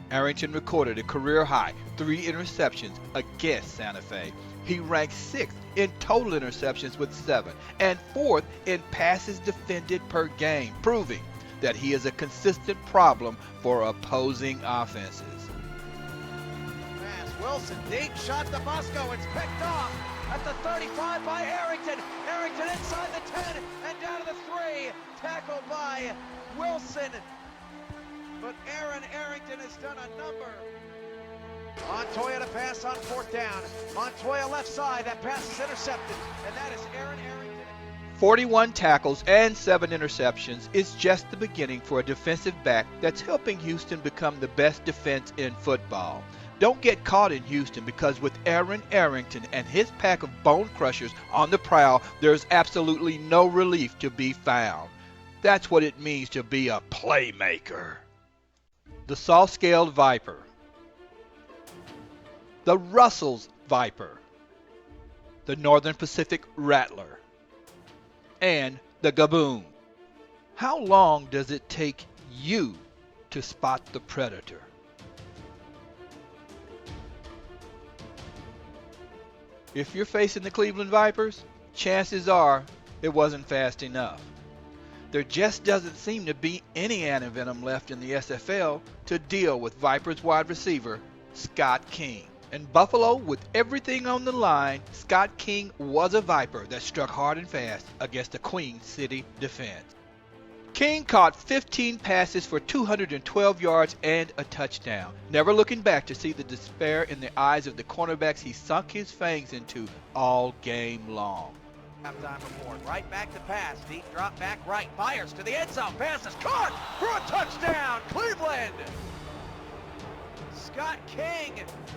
Arrington recorded a career-high 3 interceptions against Santa Fe. He ranked 6th in total interceptions with 7, and 4th in passes defended per game, proving that he is a consistent problem for opposing offenses. Pass, Wilson, deep shot to Bosco. It's picked off at the 35 by Arrington. Arrington inside the 10 and down to the 3. Tackled by Wilson. but Aaron Arrington has done a number. Montoya to pass on 4th down. Montoya left side, that pass is intercepted, and that is Aaron Arrington. 41 tackles and 7 interceptions is just the beginning for a defensive back that's helping Houston become the best defense in football. Don't get caught in Houston, because with Aaron Arrington and his pack of bone crushers on the prowl, there's absolutely no relief to be found. That's what it means to be a playmaker. The saw-scaled viper, the Russell's viper, the Northern Pacific rattler, and the gaboon. How long does it take you to spot the predator? If you're facing the Cleveland Vipers, chances are it wasn't fast enough. There just doesn't seem to be any antivenom left in the SFL to deal with Vipers wide receiver Scott King. In Buffalo, with everything on the line, Scott King was a Viper that struck hard and fast against the Queen City defense. King caught 15 passes for 212 yards and a touchdown, never looking back to see the despair in the eyes of the cornerbacks he sunk his fangs into all game long. Halftime report. Right back to pass. Deep drop back right. Fires to the end zone. Pass is caught for a touchdown. Cleveland. Scott King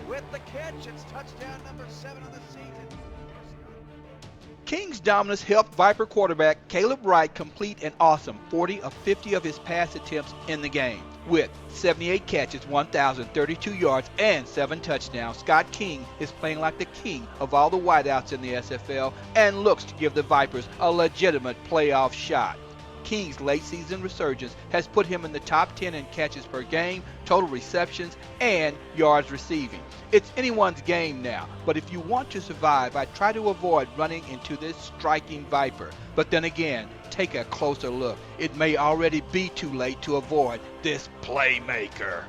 with the catch. It's touchdown number 7 of the season. King's dominance helped Viper quarterback Caleb Wright complete an awesome 40 of 50 of his pass attempts in the game. With 78 catches, 1,032 yards, and 7 touchdowns, Scott King is playing like the king of all the wideouts in the SFL and looks to give the Vipers a legitimate playoff shot. King's late-season resurgence has put him in the top 10 in catches per game, total receptions, and yards receiving. It's anyone's game now, but if you want to survive, I try to avoid running into this striking Viper. But then again, take a closer look. It may already be too late to avoid this playmaker.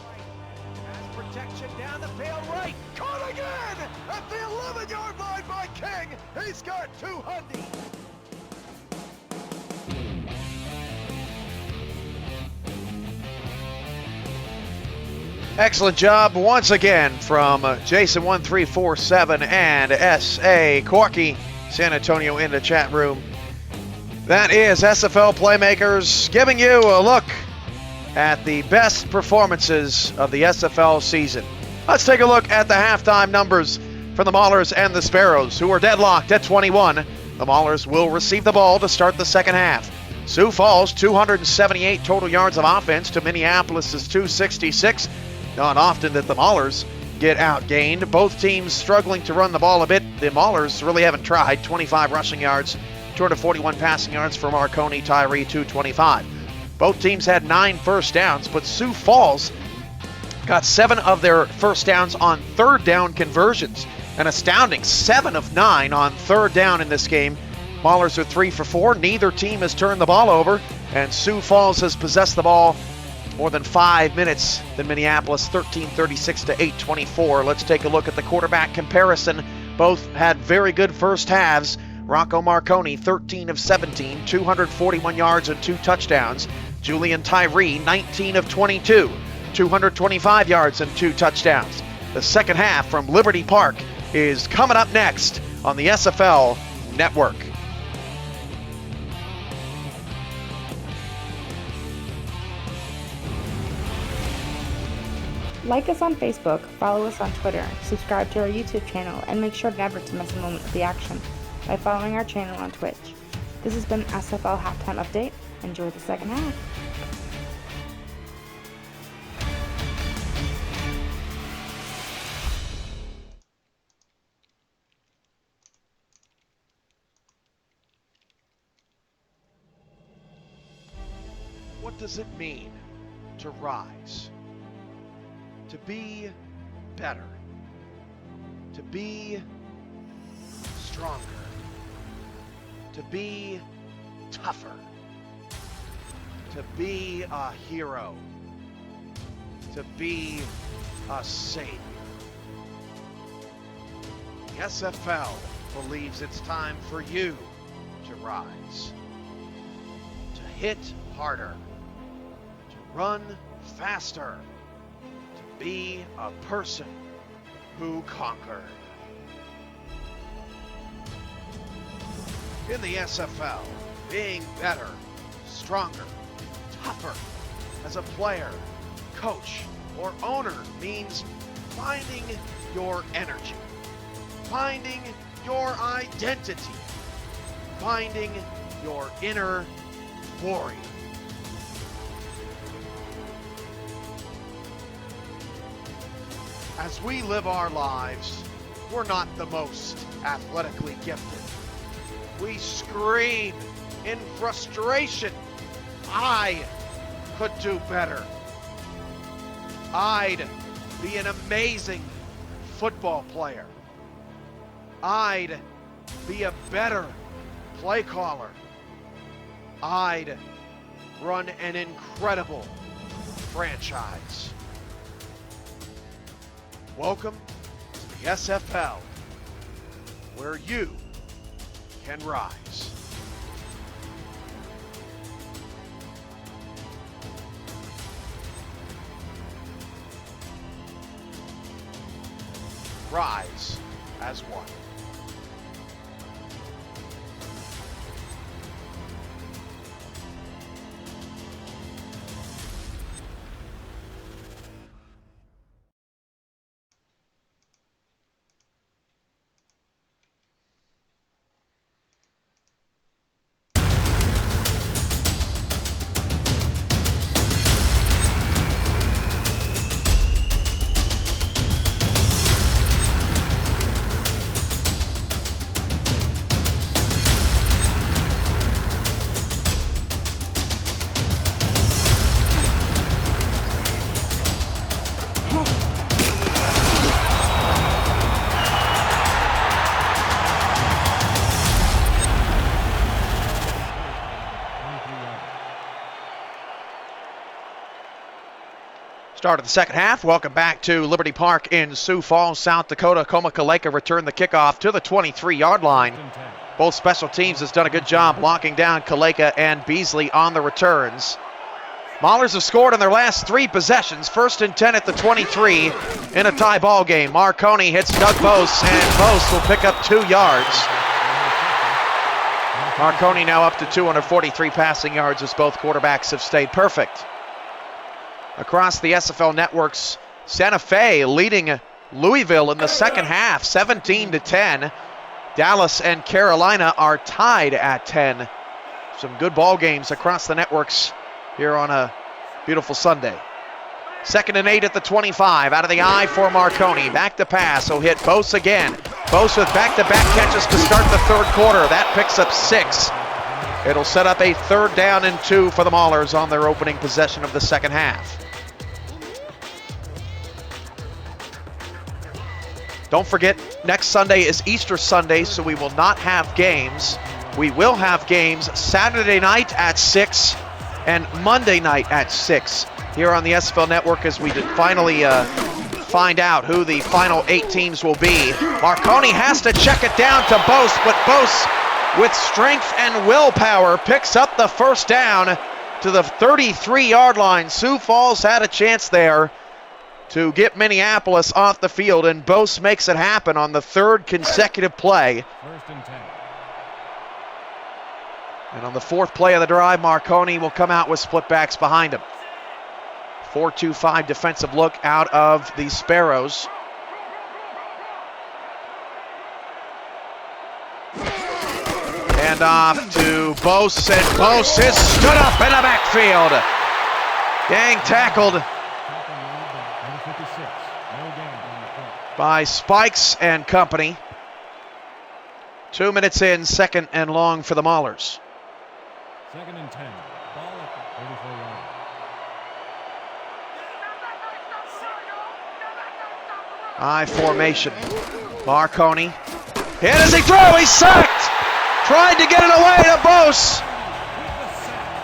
Pass protection down the field right. Caught again at the 11-yard line by King. He's got 200. Excellent job once again from Jason1347 and S.A. Corky. San Antonio in the chat room. That is SFL Playmakers giving you a look at the best performances of the SFL season. Let's take a look at the halftime numbers for the Maulers and the Sparrows, who are deadlocked at 21. The Maulers will receive the ball to start the second half. Sioux Falls, 278 total yards of offense to Minneapolis' 266. Not often that the Maulers get outgained. Both teams struggling to run the ball a bit. The Maulers really haven't tried. 25 rushing yards, 241 passing yards for Marconi, Tyree, 225. Both teams had 9 first downs, but Sioux Falls got 7 of their first downs on third down conversions. An astounding 7 of 9 on third down in this game. Maulers are 3 for 4. Neither team has turned the ball over, and Sioux Falls has possessed the ball more than 5 minutes than Minneapolis, 13:36 to 8:24. Let's take a look at the quarterback comparison. Both had very good first halves. Rocco Marconi, 13 of 17, 241 yards and 2 touchdowns. Julian Tyree, 19 of 22, 225 yards and 2 touchdowns. The second half from Liberty Park is coming up next on the SFL Network. Like us on Facebook, follow us on Twitter, subscribe to our YouTube channel, and make sure never to miss a moment of the action by following our channel on Twitch. This has been SFL Halftime Update. Enjoy the second half. What does it mean to rise? To be better, to be stronger, to be tougher, to be a hero, to be a savior. The SFL believes it's time for you to rise, to hit harder, to run faster to be a person who conquered. In the SFL, being better, stronger, tougher as a player, coach, or owner means finding your energy, finding your identity, finding your inner warrior. As we live our lives, we're not the most athletically gifted. We scream in frustration, I could do better. I'd be an amazing football player. I'd be a better play caller. I'd run an incredible franchise. Welcome to the SFL, where you can rise. Rise as one. Start of the second half. Welcome back to Liberty Park in Sioux Falls, South Dakota. Comakaleka returned the kickoff to the 23-yard line. Both special teams has done a good job locking down Kaleka and Beasley on the returns. Maulers have scored on their last 3 possessions. 1st and 10 at the 23 in a tie ball game. Marconi hits Doug Bose, and Bose will pick up 2 yards. Marconi now up to 243 passing yards as both quarterbacks have stayed perfect. Across the SFL networks, Santa Fe leading Louisville in the second half, 17-10. Dallas and Carolina are tied at 10. Some good ball games across the networks here on a beautiful Sunday. 2nd and 8 at the 25. Out of the eye for Marconi. Back to pass. He'll hit Bose again. Bose with back-to-back catches to start the third quarter. That picks up 6. It'll set up a 3rd down and 2 for the Maulers on their opening possession of the second half. Don't forget, next Sunday is Easter Sunday, so we will not have games. We will have games Saturday night at 6 and Monday night at 6 here on the SFL Network as we finally find out who the final 8 teams will be. Marconi has to check it down to Bose, but Bose, with strength and willpower, picks up the 1st down to the 33-yard line. Sioux Falls had a chance there to get Minneapolis off the field, and Bose makes it happen on the 3rd consecutive play. 1st and 10. And on the 4th play of the drive, Marconi will come out with split backs behind him. 4-2-5 defensive look out of the Sparrows. And off to Bose, and Bose is stood up in the backfield. Gang tackled by Spikes and company. 2 minutes in, 2nd and long for the Maulers. 2nd and 10. Ball at the 34-yard. I formation. Marconi hit as he threw. He's sacked. Tried to get it away to Bose.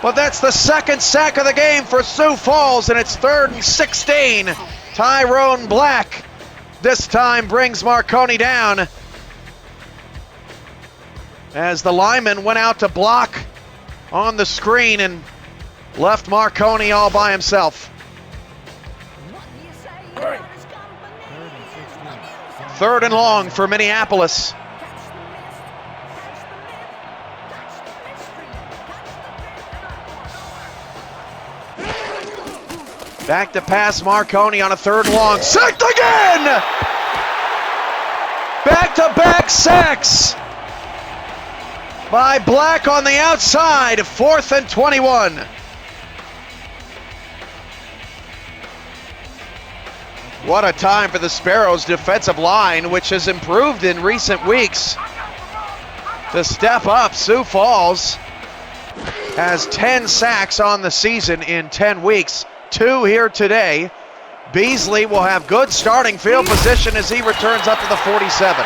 But that's the 2nd sack of the game for Sioux Falls, and it's 3rd and 16. Tyrone Black this time brings Marconi down as the lineman went out to block on the screen and left Marconi all by himself. 3rd and long for Minneapolis. Back to pass Marconi on a 3rd and long. Sacked again! Back-to-back sacks by Black on the outside. 4th and 21. What a time for the Sparrows' defensive line, which has improved in recent weeks. To step up, Sioux Falls has 10 sacks on the season in 10 weeks. 2 here today. Beasley will have good starting field position as he returns up to the 47.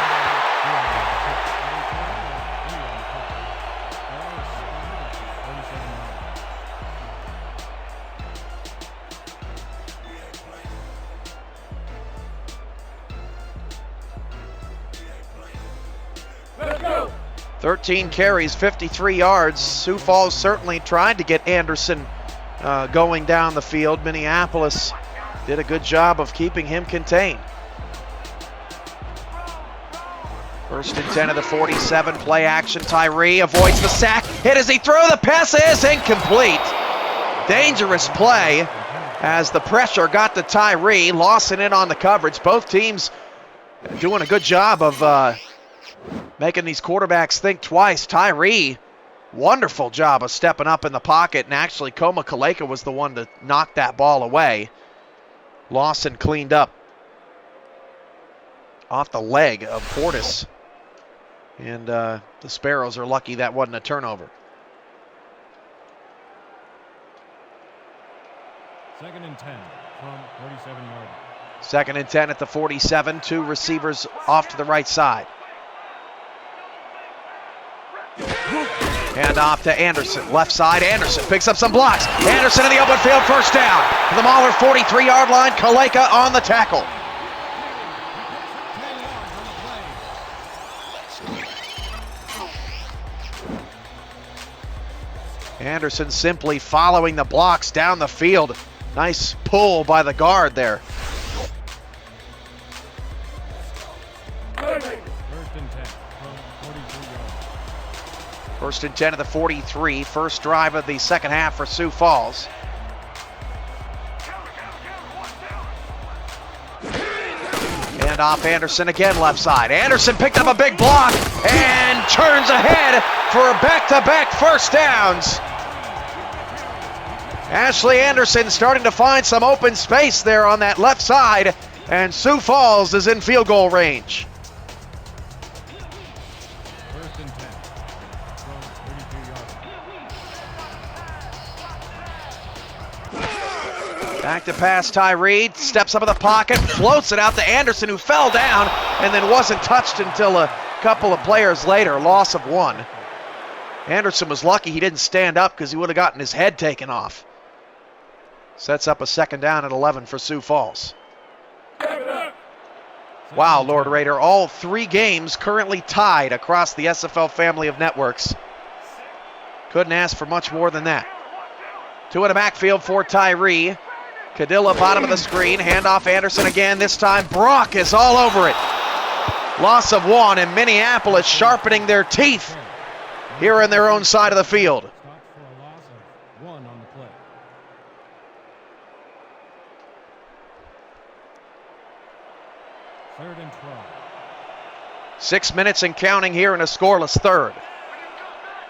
Let's go. 13 carries, 53 yards. Sioux Falls certainly tried to get Anderson going down the field. Minneapolis did a good job of keeping him contained. 1st and 10 of the 47, play action. Tyree avoids the sack. Hit as he throws. The pass is incomplete. Dangerous play as the pressure got to Tyree. Lawson in on the coverage. Both teams doing a good job of making these quarterbacks think twice. Tyree, wonderful job of stepping up in the pocket, and actually Koma Kaleka was the one to knock that ball away. Lawson cleaned up off the leg of Portis. And the Sparrows are lucky that wasn't a turnover. 2nd and 10 from 47 yards. 2nd and 10 at the 47. 2 receivers off to the right side. Hand off to Anderson. Left side, Anderson picks up some blocks. Anderson in the open field, 1st down. To the Mahler 43-yard line. Kaleka on the tackle. Anderson simply following the blocks down the field. Nice pull by the guard there. 1st and 10 from 43 yards. 1st and 10 of the 43. First drive of the second half for Sioux Falls. And off Anderson again, left side. Anderson picked up a big block and turns ahead for back-to-back 1st downs. Ashley Anderson starting to find some open space there on that left side, and Sioux Falls is in field goal range. 1st and 10 from 32 yards. Back to pass Tyree, steps up in the pocket, floats it out to Anderson, who fell down and then wasn't touched until a couple of players later. Loss of 1. Anderson was lucky he didn't stand up because he would have gotten his head taken off. Sets up a 2nd down at 11 for Sioux Falls. Wow, Lord Raider, all 3 games currently tied across the SFL family of networks. Couldn't ask for much more than that. 2 in the backfield for Tyree. Cadilla bottom of the screen, handoff Anderson again. This time Brock is all over it. Loss of 1, and Minneapolis sharpening their teeth here in their own side of the field. Stopped for a loss of 1 on the play. 3rd and 12. 6 minutes and counting here in a scoreless 3rd.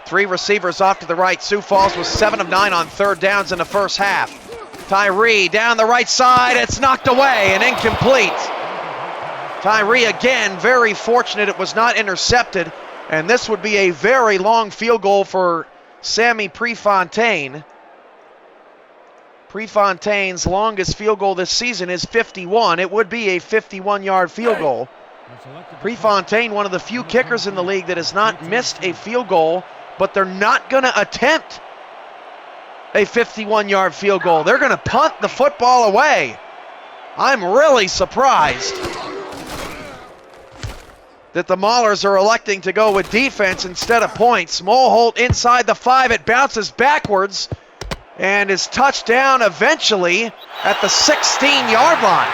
3 receivers off to the right. Sioux Falls was 7 of 9 on 3rd downs in the first half. Tyree down the right side. It's knocked away and incomplete. Tyree again, very fortunate it was not intercepted. And this would be a very long field goal for Sammy Prefontaine. Prefontaine's longest field goal this season is 51. It would be a 51-yard field goal. Prefontaine, one of the few kickers in the league that has not missed a field goal, but they're not going to attempt a 51-yard field goal. They're going to punt the football away. I'm really surprised that the Maulers are electing to go with defense instead of points. Mulholt inside the 5. It bounces backwards and is touched down eventually at the 16-yard line.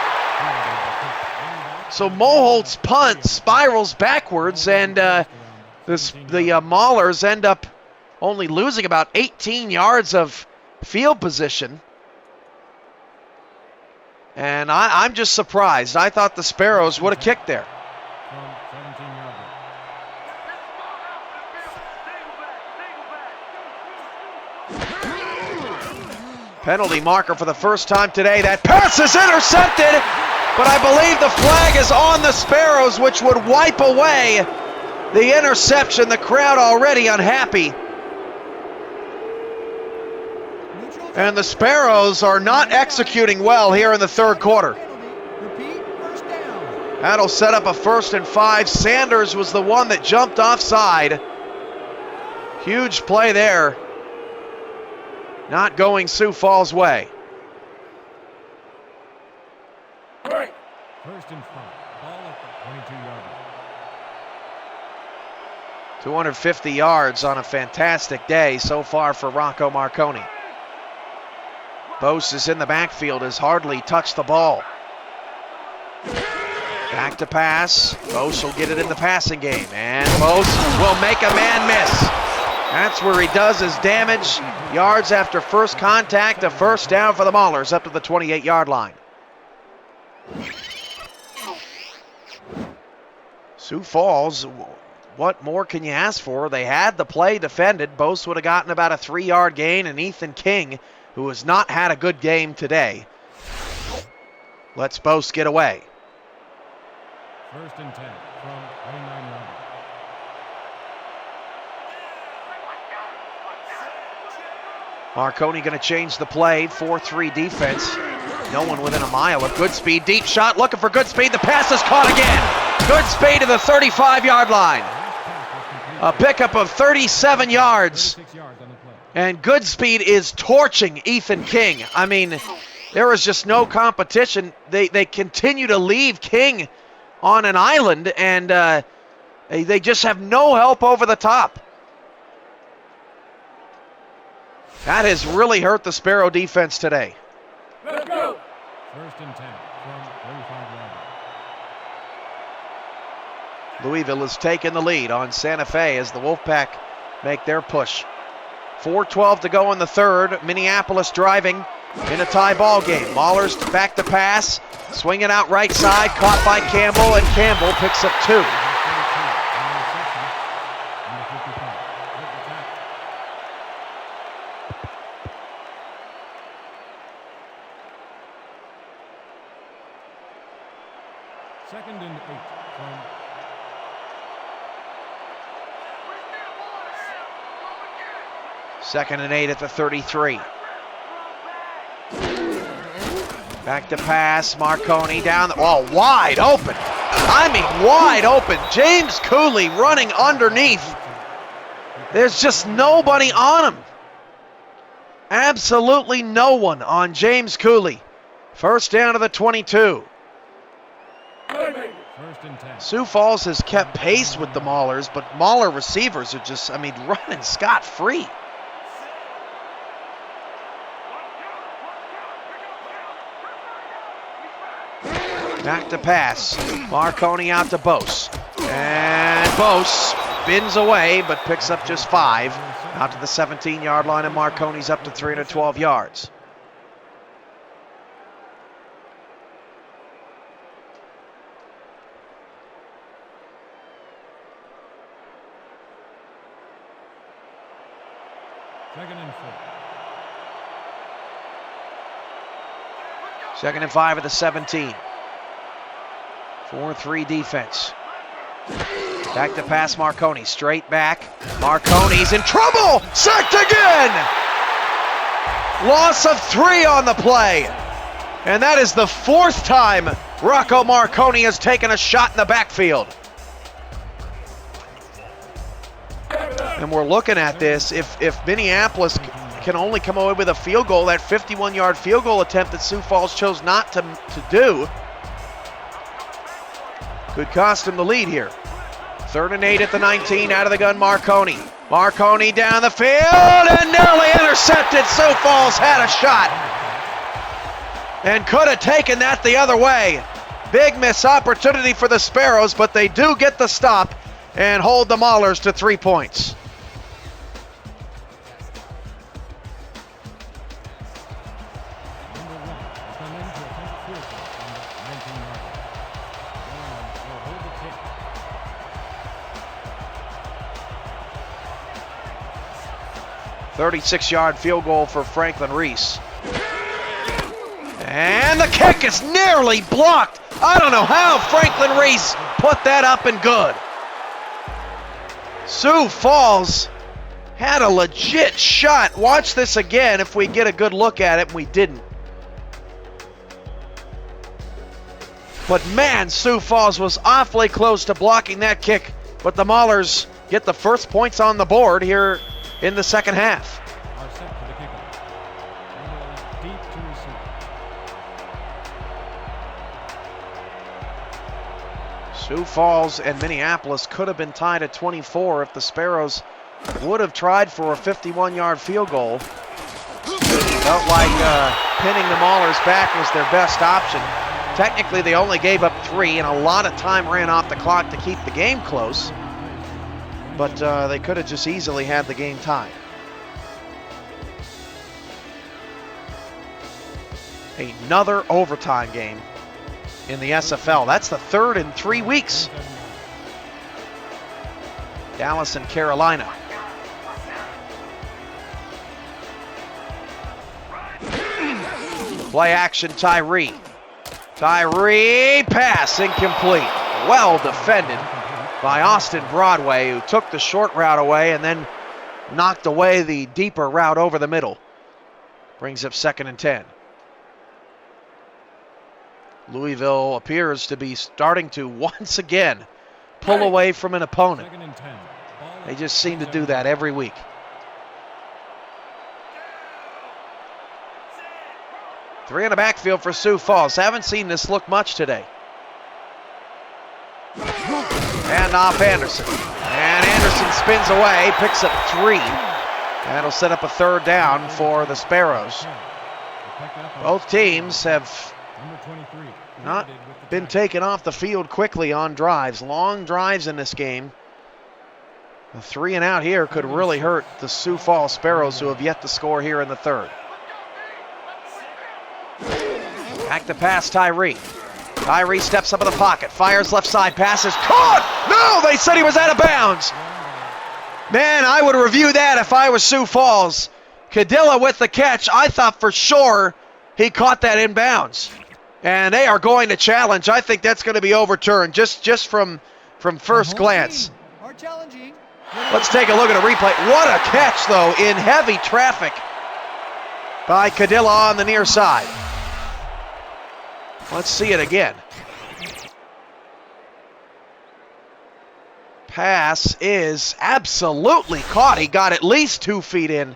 So Moholt's punt spirals backwards, and the Maulers end up only losing about 18 yards of field position. And I'm just surprised. I thought the Sparrows would have kicked there. Penalty marker for the first time today. That pass is intercepted, but I believe the flag is on the Sparrows, which would wipe away the interception. The crowd already unhappy. And the Sparrows are not executing well here in the third quarter. That'll set up a 1st and 5. Sanders was the one that jumped offside. Huge play there. Not going Sioux Falls' way. 1st and 5. Ball at the 22-yard line. 250 yards on a fantastic day so far for Rocco Marconi. Bose is in the backfield, has hardly touched the ball. Back to pass. Bose will get it in the passing game, and Bose will make a man miss. That's where he does his damage. Yards after first contact, a 1st down for the Maulers up to the 28-yard line. Sioux Falls, what more can you ask for? They had the play defended. Bose would have gotten about a 3-yard gain, and Ethan King, who has not had a good game today, lets Bose get away. 1st and 10 from 29 yards. Marconi going to change the play. 4-3 defense. No one within a mile of Goodspeed. Deep shot, looking for Goodspeed. The pass is caught again. Goodspeed to the 35-yard line. A pickup of 37 yards. And Goodspeed is torching Ethan King. I mean, there is just no competition. They continue to leave King on an island, and they just have no help over the top. That has really hurt the Sparrow defense today. Let's go. 1st and 10 from 35 yards. Louisville has taken the lead on Santa Fe as the Wolfpack make their push. 4:12 to go in the third. Minneapolis driving in a tie ball game. Maulers back to pass. Swinging out right side. Caught by Campbell, and Campbell picks up 2. Second and 8 from 2nd and 8 at the 33. Back to pass. Marconi down the wide open. I mean, wide open. James Cooley running underneath. There's just nobody on him. Absolutely no one on James Cooley. 1st down to the 22. 1st and 10. Sioux Falls has kept pace with the Maulers, but Mauler receivers are just, running scot-free. Back to pass. Marconi out to Bose. And Bose spins away, but picks up just 5. Out to the 17-yard line, and Marconi's up to 312 yards. Second and 4. 2nd and 5 at the 17. 4-3 defense. Back to pass Marconi. Straight back. Marconi's in trouble. Sacked again. Loss of 3 on the play. And that is the 4th time Rocco Marconi has taken a shot in the backfield. And we're looking at this. If Minneapolis can only come away with a field goal, that 51-yard field goal attempt that Sioux Falls chose not to do, could cost him the lead here. 3rd and 8 at the 19, out of the gun Marconi. Marconi down the field and nearly intercepted. Sioux Falls had a shot and could have taken that the other way. Big miss opportunity for the Sparrows, but they do get the stop and hold the Maulers to 3 points. Number 1 will come in to attempt field goal from the 19-yard line. Barnum will hold the kick. 36-yard field goal for Franklin Reese. And the kick is nearly blocked. I don't know how Franklin Reese put that up and good. Sioux Falls had a legit shot. Watch this again if we get a good look at it, and we didn't. But man, Sioux Falls was awfully close to blocking that kick, but the Maulers get the first points on the board here in the second half. Are set for the kickoff. Number 11 deep to receive. Sioux Falls and Minneapolis could have been tied at 24 if the Sparrows would have tried for a 51-yard field goal. Felt like pinning the Maulers back was their best option. Technically, they only gave up 3, and a lot of time ran off the clock to keep the game close. But they could have just easily had the game tied. Another overtime game in the SFL. That's the third in 3 weeks. Dallas and Carolina. Play action, Tyree. Tyree, pass incomplete. Well defended by Austin Broadway, who took the short route away and then knocked away the deeper route over the middle. Brings up 2nd and 10. Louisville appears to be starting to once again pull away from an opponent. They just seem to do that every week. Three in the backfield for Sioux Falls. Haven't seen this look much today. And off Anderson. And Anderson spins away, picks up 3. That'll set up a 3rd down for the Sparrows. Both teams have not been taken off the field quickly on drives. Long drives in this game. A 3 and out here could really hurt the Sioux Falls Sparrows, who have yet to score here in the 3rd. Back to pass, Tyree. Tyree steps up in the pocket, fires left side, passes, caught! No, they said he was out of bounds. Man, I would review that if I was Sioux Falls. Cadilla with the catch. I thought for sure he caught that in bounds. And they are going to challenge. I think that's going to be overturned just from first glance. Are challenging. Let's take a look at a replay. What a catch, though, in heavy traffic by Cadilla on the near side. Let's see it again. Pass is absolutely caught. He got at least 2 feet in.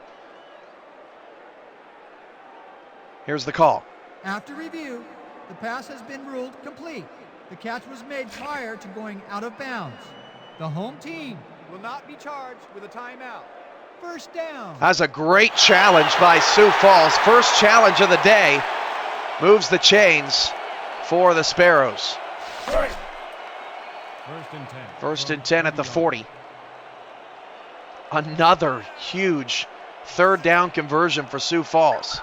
Here's the call. After review, the pass has been ruled complete. The catch was made prior to going out of bounds. The home team will not be charged with a timeout. First down. That's a great challenge by Sioux Falls. First challenge of the day. Moves the chains for the Sparrows. First and 10 at the 40. Another huge 3rd down conversion for Sioux Falls.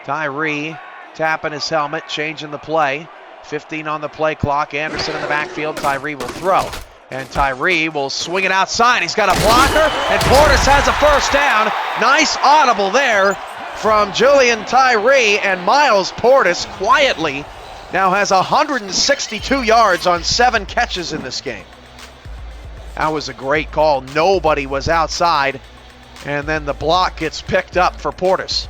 Tyree tapping his helmet, changing the play. 15 on the play clock. Anderson in the backfield. Tyree will throw. And Tyree will swing it outside. He's got a blocker, and Portis has a first down. Nice audible there from Julian Tyree, and Miles Portis quietly now has 162 yards on 7 catches in this game. That was a great call. Nobody was outside, and then the block gets picked up for Portis.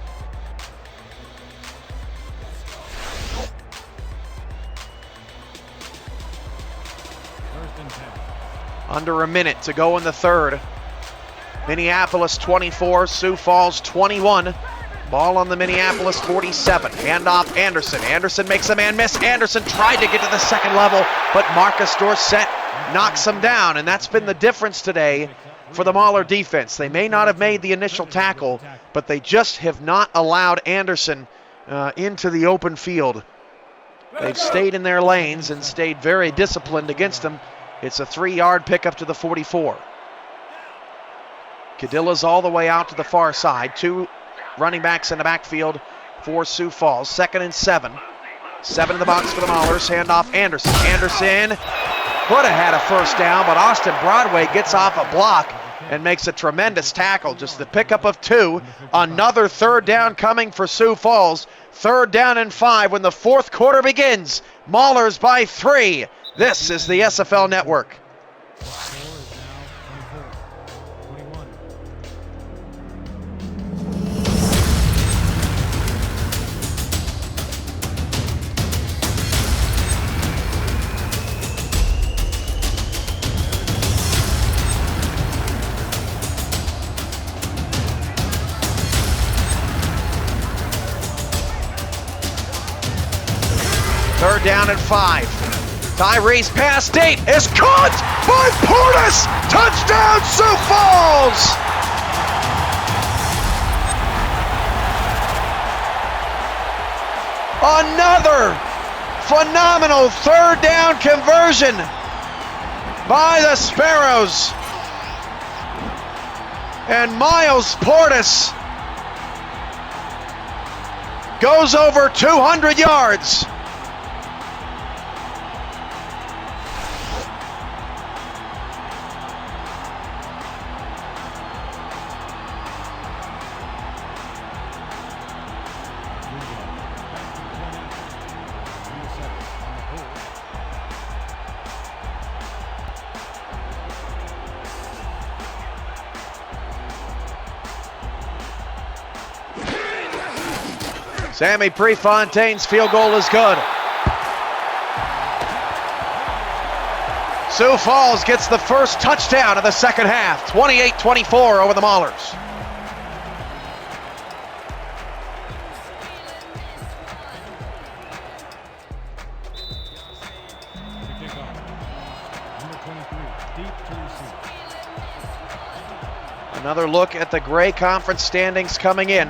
Under a minute to go in the 3rd. Minneapolis 24, Sioux Falls 21. Ball on the Minneapolis 47. Handoff Anderson. Anderson makes a man miss. Anderson tried to get to the 2nd level, but Marcus Dorsett knocks him down, and that's been the difference today for the Mauler defense. They may not have made the initial tackle, but they just have not allowed Anderson into the open field. They've stayed in their lanes and stayed very disciplined against them. It's a 3-yard pickup to the 44. Cadilla's all the way out to the far side. 2 running backs in the backfield for Sioux Falls. 2nd and 7. 7 in the box for the Maulers. Handoff Anderson. Anderson could have had a first down, but Austin Broadway gets off a block and makes a tremendous tackle. Just the pickup of 2. Another 3rd down coming for Sioux Falls. 3rd down and 5 when the 4th quarter begins. Maulers by 3. This is the SFL Network. Third down and 5. Tyree's pass deep is caught by Portis. Touchdown, Sioux Falls. Another phenomenal 3rd down conversion by the Sparrows. And Miles Portis goes over 200 yards. Sammy Prefontaine's field goal is good. Sioux Falls gets the first touchdown of the second half, 28-24 over the Maulers. Another look at the Gray Conference standings coming in.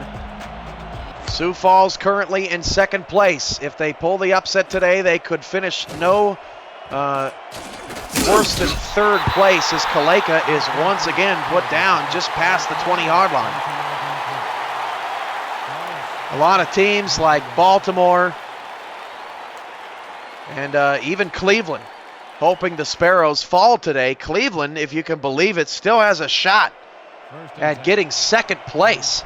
Sioux Falls currently in 2nd place. If they pull the upset today, they could finish no worse than 3rd place, as Kaleka is once again put down just past the 20-yard line. A lot of teams like Baltimore and even Cleveland hoping the Sparrows fall today. Cleveland, if you can believe it, still has a shot at getting 2nd place.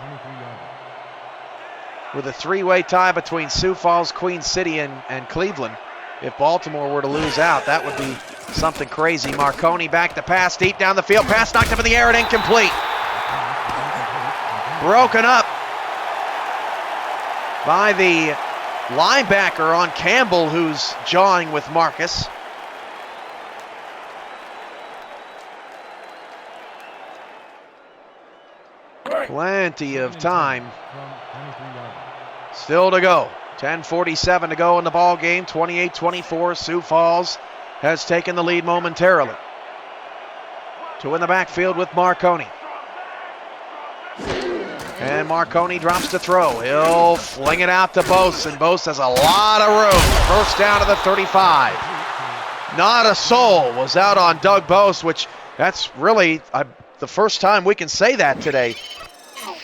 With a 3-way tie between Sioux Falls, Queen City, and Cleveland. If Baltimore were to lose out, that would be something crazy. Marconi back to pass, deep down the field. Pass knocked up in the air and incomplete. Broken up by the linebacker on Campbell, who's jawing with Marcus. Plenty of time still to go. 10:47 to go in the ball game. 28-24. Sioux Falls has taken the lead momentarily. 2 in the backfield with Marconi. And Marconi drops to throw. He'll fling it out to Bose, and Bose has a lot of room. First down to the 35. Not a soul was out on Doug Bose, which that's really the first time we can say that today.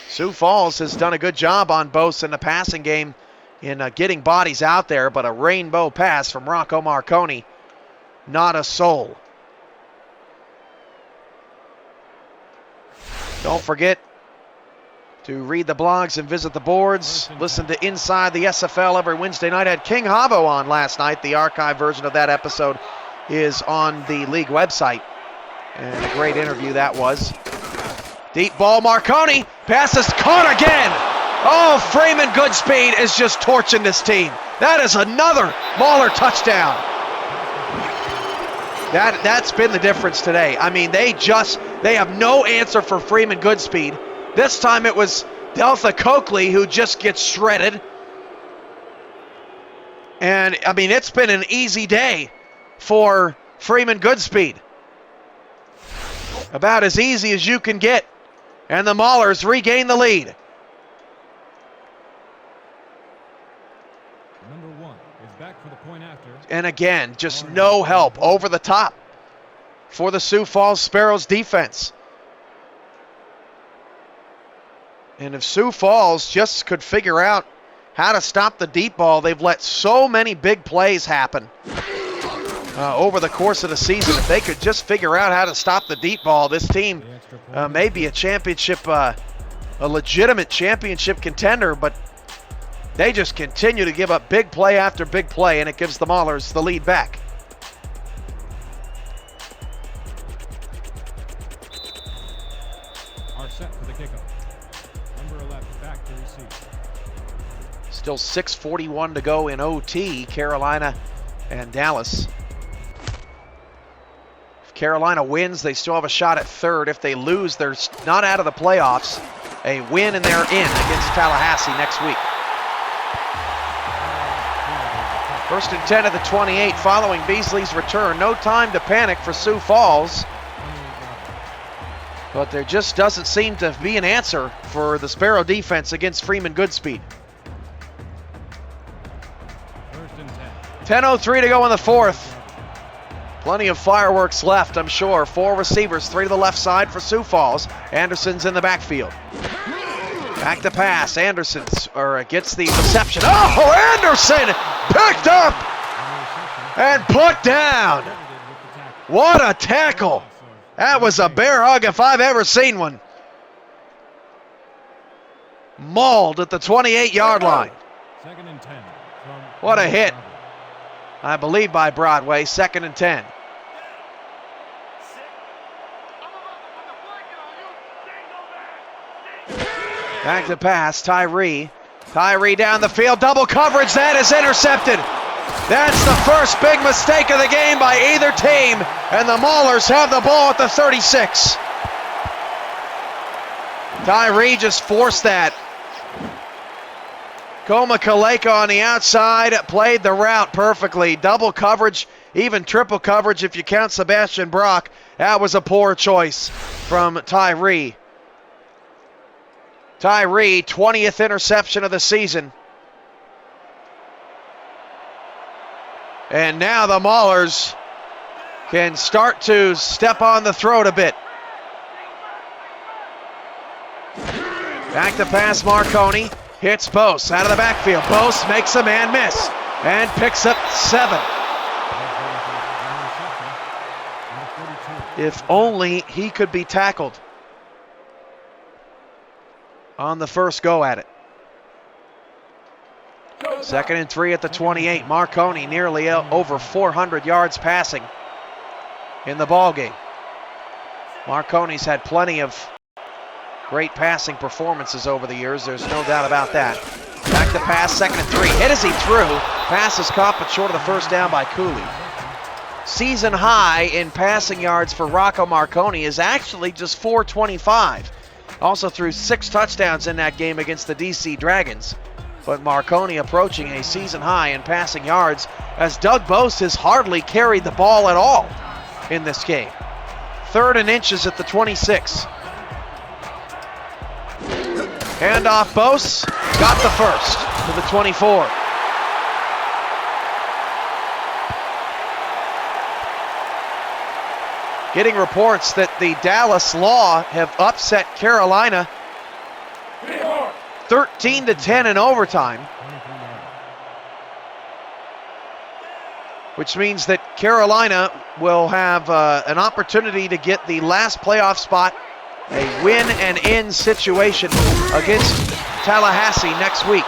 Sioux Falls has done a good job on Bose in the passing game in getting bodies out there, but a rainbow pass from Rocco Marconi. Not a soul. Don't forget to read the blogs and visit the boards. Listen to Inside the SFL every Wednesday night. I had King Havo on last night. The archive version of that episode is on the league website. And a great interview that was. Deep ball, Marconi. Pass is caught again. Oh, Freeman Goodspeed is just torching this team. That is another Mauler touchdown. That's been the difference today. I mean, they have no answer for Freeman Goodspeed. This time it was Deltha Coakley who just gets shredded. And, I mean, it's been an easy day for Freeman Goodspeed. About as easy as you can get. And the Maulers regain the lead. And again, just no help over the top for the Sioux Falls Sparrows defense. And if Sioux Falls just could figure out how to stop the deep ball, they've let so many big plays happen over the course of the season. If they could just figure out how to stop the deep ball, this team may be a championship, a legitimate championship contender, but they just continue to give up big play after big play, and it gives the Maulers the lead back. Are set for the kickoff. Number 11 back to receive. Still 6:41 to go in OT, Carolina and Dallas. If Carolina wins, they still have a shot at third. If they lose, they're not out of the playoffs. A win and they're in against Tallahassee next week. First and 10 at the 28 following Beasley's return. No time to panic for Sioux Falls. But there just doesn't seem to be an answer for the Sparrow defense against Freeman Goodspeed. First and 10:03 to go in the fourth. Plenty of fireworks left, I'm sure. 4 receivers, 3 to the left side for Sioux Falls. Anderson's in the backfield. Back to pass. Anderson gets the reception. Oh, Anderson picked up and put down. What a tackle. That was a bear hug if I've ever seen one. Mauled at the 28-yard line. Second and 10. What a hit. I believe by Broadway. 2nd and 10. Back to pass, Tyree. Tyree down the field, double coverage, that is intercepted. That's the first big mistake of the game by either team, and the Maulers have the ball at the 36. Tyree just forced that. Koma Kaleka on the outside played the route perfectly. Double coverage, even triple coverage if you count Sebastian Brock. That was a poor choice from Tyree. Tyree, 20th interception of the season. And now the Maulers can start to step on the throat a bit. Back to pass, Marconi. Hits Bose out of the backfield. Bose makes a man miss and picks up 7. If only he could be tackled on the first go at it. 2nd and 3 at the 28. Marconi nearly over 400 yards passing in the ball game. Marconi's had plenty of great passing performances over the years. There's no doubt about that. Back to pass, 2nd and 3. Hit as he threw. Pass is caught but short of the first down by Cooley. Season high in passing yards for Rocco Marconi is actually just 425. Also threw 6 touchdowns in that game against the DC Dragons. But Marconi approaching a season high in passing yards as Doug Bose has hardly carried the ball at all in this game. 3rd and inches at the 26. Handoff, Bose got the first to the 24. Getting reports that the Dallas Law have upset Carolina 13-10 in overtime, which means that Carolina will have an opportunity to get the last playoff spot, a win and in situation against Tallahassee next week.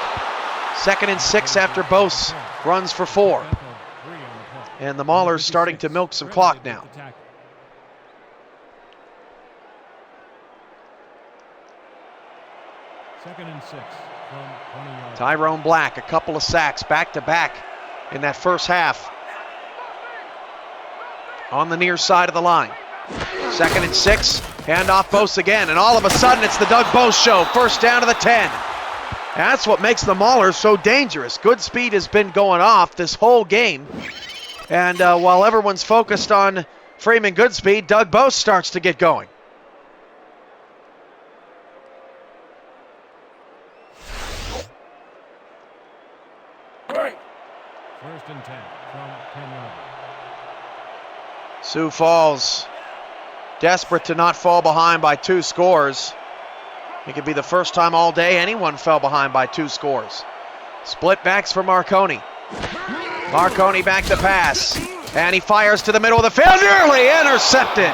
2nd and 6 after Bose runs for 4. And the Maulers starting to milk some clock now. Second and 6 from 20 yards. Tyrone Black, a couple of sacks back-to-back in that first half on the near side of the line. 2nd and 6, handoff Bose again, and all of a sudden it's the Doug Bose show. First down to the 10. That's what makes the Maulers so dangerous. Goodspeed has been going off this whole game. And while everyone's focused on Freeman Goodspeed, Doug Bose starts to get going. First and 10 from 10 yards. Sioux Falls desperate to not fall behind by 2 scores. It could be the first time all day anyone fell behind by 2 scores. Split backs for Marconi. Marconi back to pass. And he fires to the middle of the field, nearly intercepted.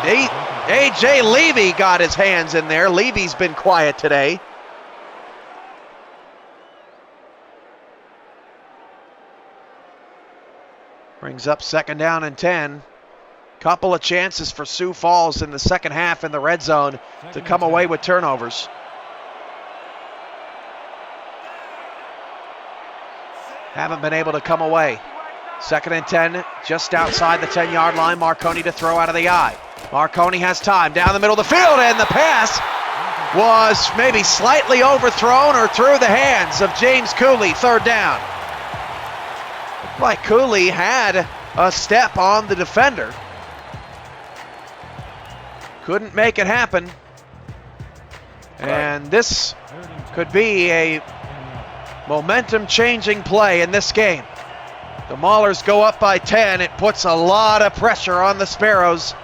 A.J. Levy got his hands in there. Levy's been quiet today. Brings up second down and 10. Couple of chances for Sioux Falls in the second half in the red zone to come away with turnovers. Haven't been able to come away. Second and 10, just outside the 10-yard line. Marconi to throw out of the eye. Marconi has time down the middle of the field, and the pass was maybe slightly overthrown or through the hands of James Cooley. Third down. Looked like Cooley had a step on the defender. Couldn't make it happen. And this could be a momentum-changing play in this game. The Maulers go up by 10. It puts a lot of pressure on the Sparrows.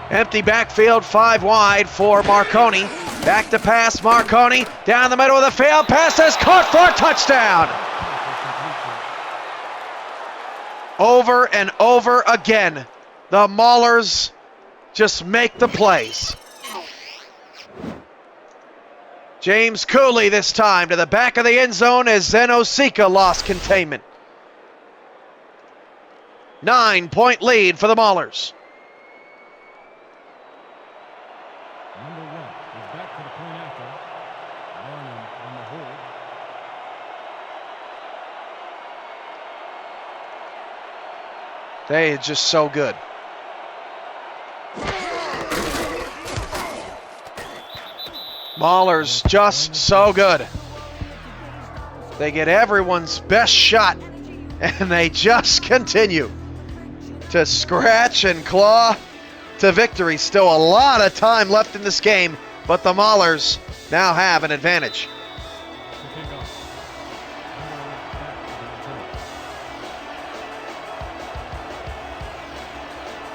Empty backfield, 5 wide for Marconi. Back to pass, Marconi down the middle of the field. Pass is caught for a touchdown. Over and over again, the Maulers just make the plays. James Cooley this time to the back of the end zone as Zenosika lost containment. 9-point lead for the Maulers. Number 1 is back for the point after. Barnum on the hold. They are just so good. Maulers just so good. They get everyone's best shot, and they just continue to scratch and claw to victory. Still a lot of time left in this game, but the Maulers now have an advantage.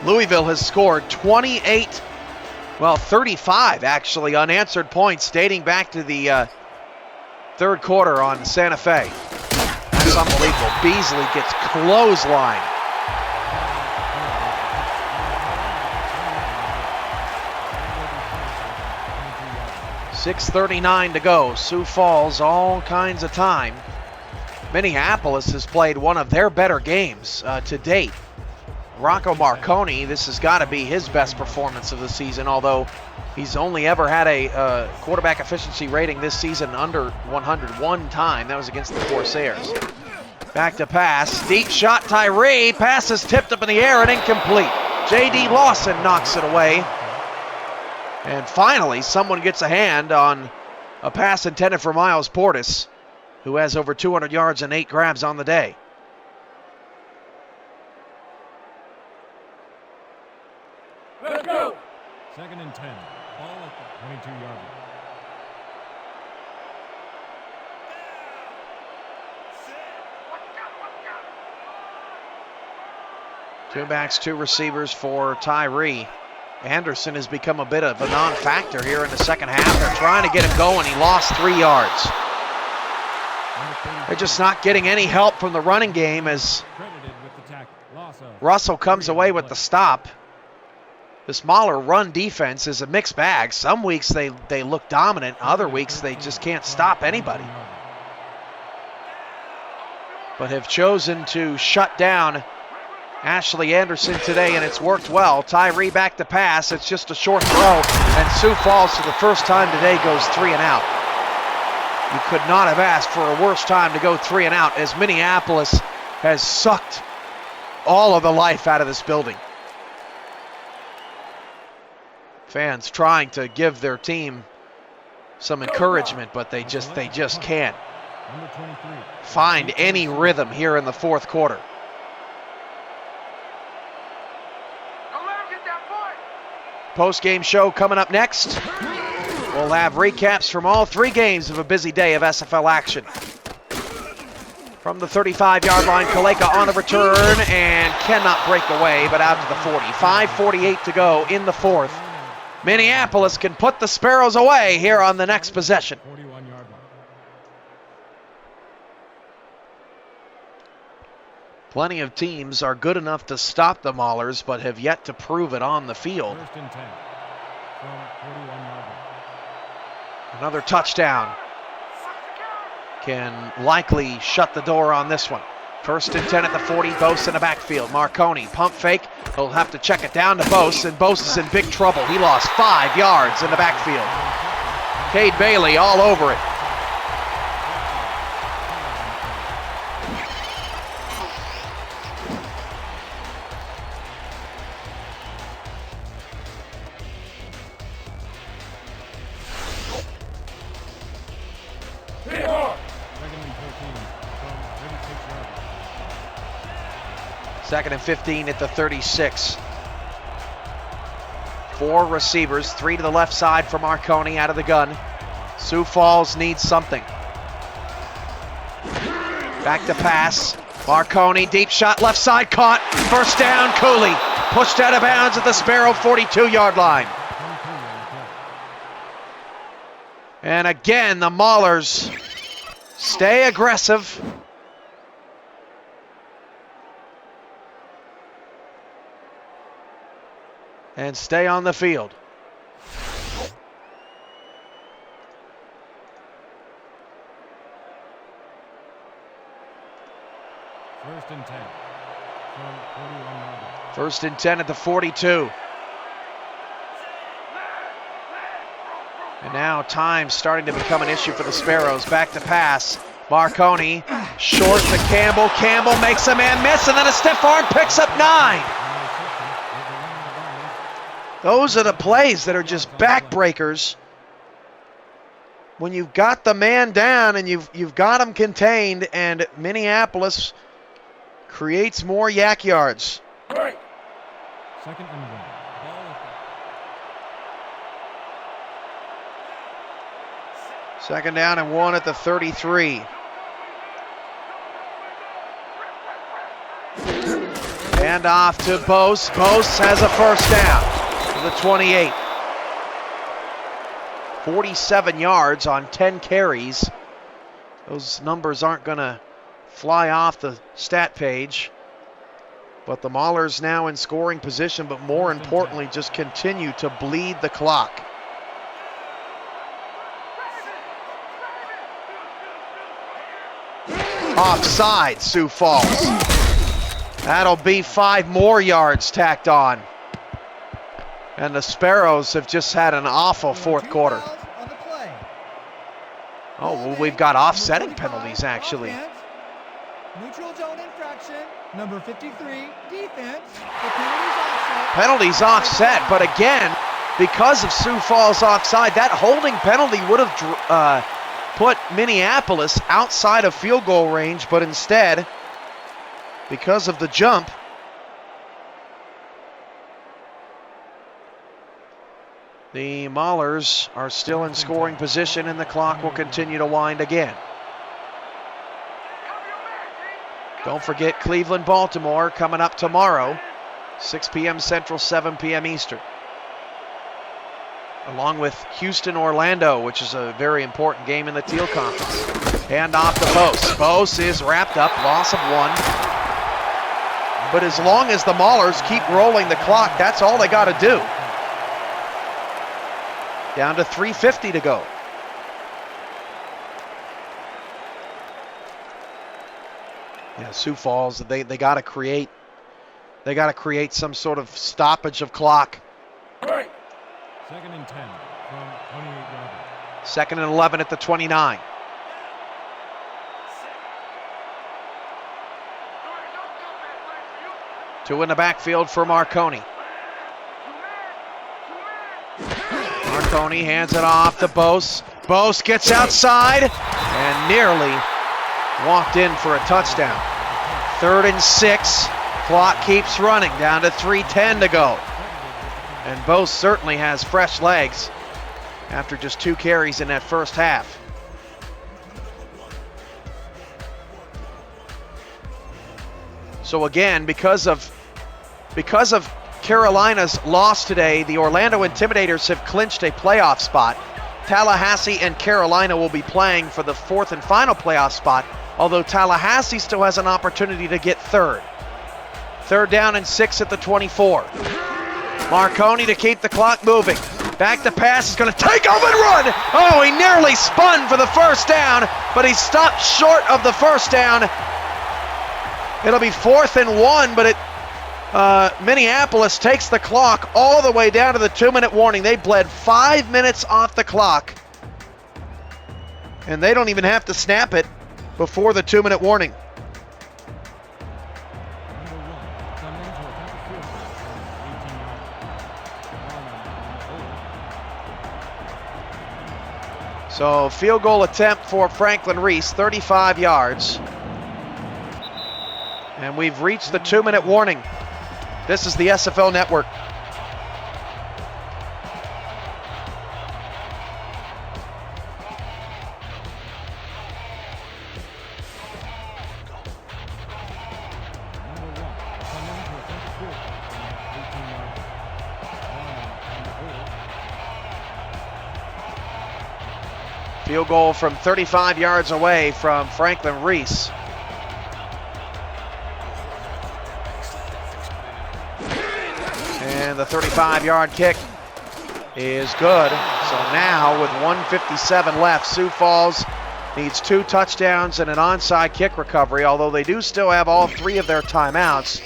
Louisville has scored 35 actually unanswered points dating back to the third quarter on Santa Fe. That's unbelievable. Beasley gets clotheslined. .6:39 to go. Sioux Falls all kinds of time. Minneapolis has played one of their better games to date. Rocco Marconi, this has got to be his best performance of the season, although he's only ever had a quarterback efficiency rating this season under 101 time. That was against the Corsairs. Back to pass. Deep shot, Tyree. Pass is tipped up in the air and incomplete. J.D. Lawson knocks it away. And finally, someone gets a hand on a pass intended for Miles Portis, who has over 200 yards and 8 grabs on the day. Let's go. Second and 10. Ball at the 22-yard line. Two backs, 2 receivers for Tyree. Anderson has become a bit of a non-factor here in the second half. They're trying to get him going. He lost 3 yards. They're just not getting any help from the running game as Russell comes away with the stop. This Mauler run defense is a mixed bag. Some weeks they look dominant. Other weeks they just can't stop anybody. But have chosen to shut down Ashley Anderson today, and it's worked well. Tyree back to pass. It's just a short throw, and Sioux Falls for the first time today goes 3 and out. You could not have asked for a worse time to go 3 and out, as Minneapolis has sucked all of the life out of this building. Fans trying to give their team some encouragement, but they just can't find any rhythm here in the fourth quarter. Post-game show coming up next. We'll have recaps from all 3 games of a busy day of SFL action. From the 35-yard line, Kaleka on the return and cannot break away, but out to the 40. 5:48 to go in the fourth. Minneapolis can put the Sparrows away here on the next possession. 41-yard line. Plenty of teams are good enough to stop the Maulers, but have yet to prove it on the field. First and 10 from 41-yard line. Another touchdown can likely shut the door on this one. First and 10 at the 40, Bose in the backfield. Marconi, pump fake. He'll have to check it down to Bose, and Bose is in big trouble. He lost 5 yards in the backfield. Cade Bailey all over it. Second and 15 at the 36. 4 receivers, 3 to the left side for Marconi out of the gun. Sioux Falls needs something. Back to pass. Marconi, deep shot, left side, caught. First down, Cooley. Pushed out of bounds at the Sparrow 42-yard line. And again, the Maulers stay aggressive. And stay on the field. First and 10 from 41-yard line. First and 10 at the 42. And now time starting to become an issue for the Sparrows. Back to pass. Marconi short to Campbell. Campbell makes a man miss, and then a stiff arm picks up 9. Those are the plays that are just backbreakers. When you've got the man down and you've got him contained, and Minneapolis creates more yak yards. Second and 1. Ball at the Second down and 1 at the 33. Hand off to Bose. Bose has a first down. The 28. 47 yards on 10 carries. Those numbers aren't going to fly off the stat page. But the Maulers now in scoring position, but more importantly, just continue to bleed the clock. Offside, Sioux Falls. That'll be 5 more yards tacked on. And the Sparrows have just had an awful fourth quarter. Oh, well, we've got offsetting penalties, actually. Neutral zone infraction, number 53, defense. Penalties offset, but again, because of Sioux Falls offside, that holding penalty would have put Minneapolis outside of field goal range, but instead, because of the jump, the Maulers are still in scoring position, and the clock will continue to wind again. Don't forget Cleveland, Baltimore coming up tomorrow, 6 p.m. Central, 7 p.m. Eastern. Along with Houston, Orlando, which is a very important game in the Teal Conference. Hand off to Bose. Bose is wrapped up, loss of 1. But as long as the Maulers keep rolling the clock, that's all they got to do. Down to 3:50 to go. Yeah, Sioux Falls, they got to create some sort of stoppage of clock. Second and 10 from 28-yard line. Second and 11 at the 29. Two in the backfield for Marconi. Marconi hands it off to Bose. Bose gets outside and nearly walked in for a touchdown. 3rd and 6. Clock keeps running, down to 3:10 to go. And Bose certainly has fresh legs after just 2 carries in that first half. So again, because of Carolina's loss today, the Orlando Intimidators have clinched a playoff spot. Tallahassee and Carolina will be playing for the 4th and final playoff spot, although Tallahassee still has an opportunity to get third. 3rd down and 6 at the 24. Marconi to keep the clock moving. Back to pass, is going to take off and run. Oh, he nearly spun for the first down, but he stopped short of the first down. It'll be 4th and 1, but Minneapolis takes the clock all the way down to the 2-minute warning. They bled 5 minutes off the clock, and they don't even have to snap it before the 2-minute warning. So field goal attempt for Franklin Reese, 35 yards. And we've reached the 2-minute warning. This is the SFL Network. Field goal from 35 yards away from Franklin Reese. And the 35-yard kick is good. So now with 1:57 left, Sioux Falls needs 2 touchdowns and an onside kick recovery. Although they do still have all 3 of their timeouts,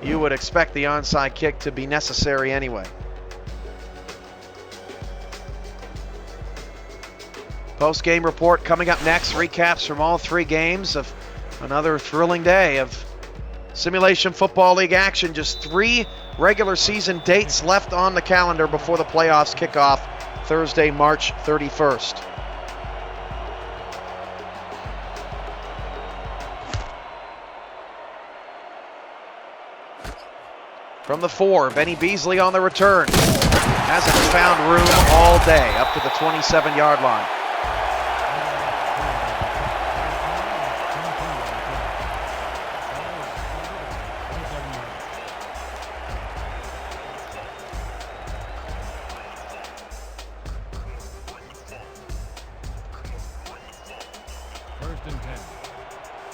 you would expect the onside kick to be necessary anyway. Post-game report coming up next. Recaps from all 3 games of another thrilling day of Simulation Football League action. Just 3 regular season dates left on the calendar before the playoffs kick off Thursday, March 31st. From the 4, Benny Beasley on the return. Hasn't found room all day, up to the 27-yard line.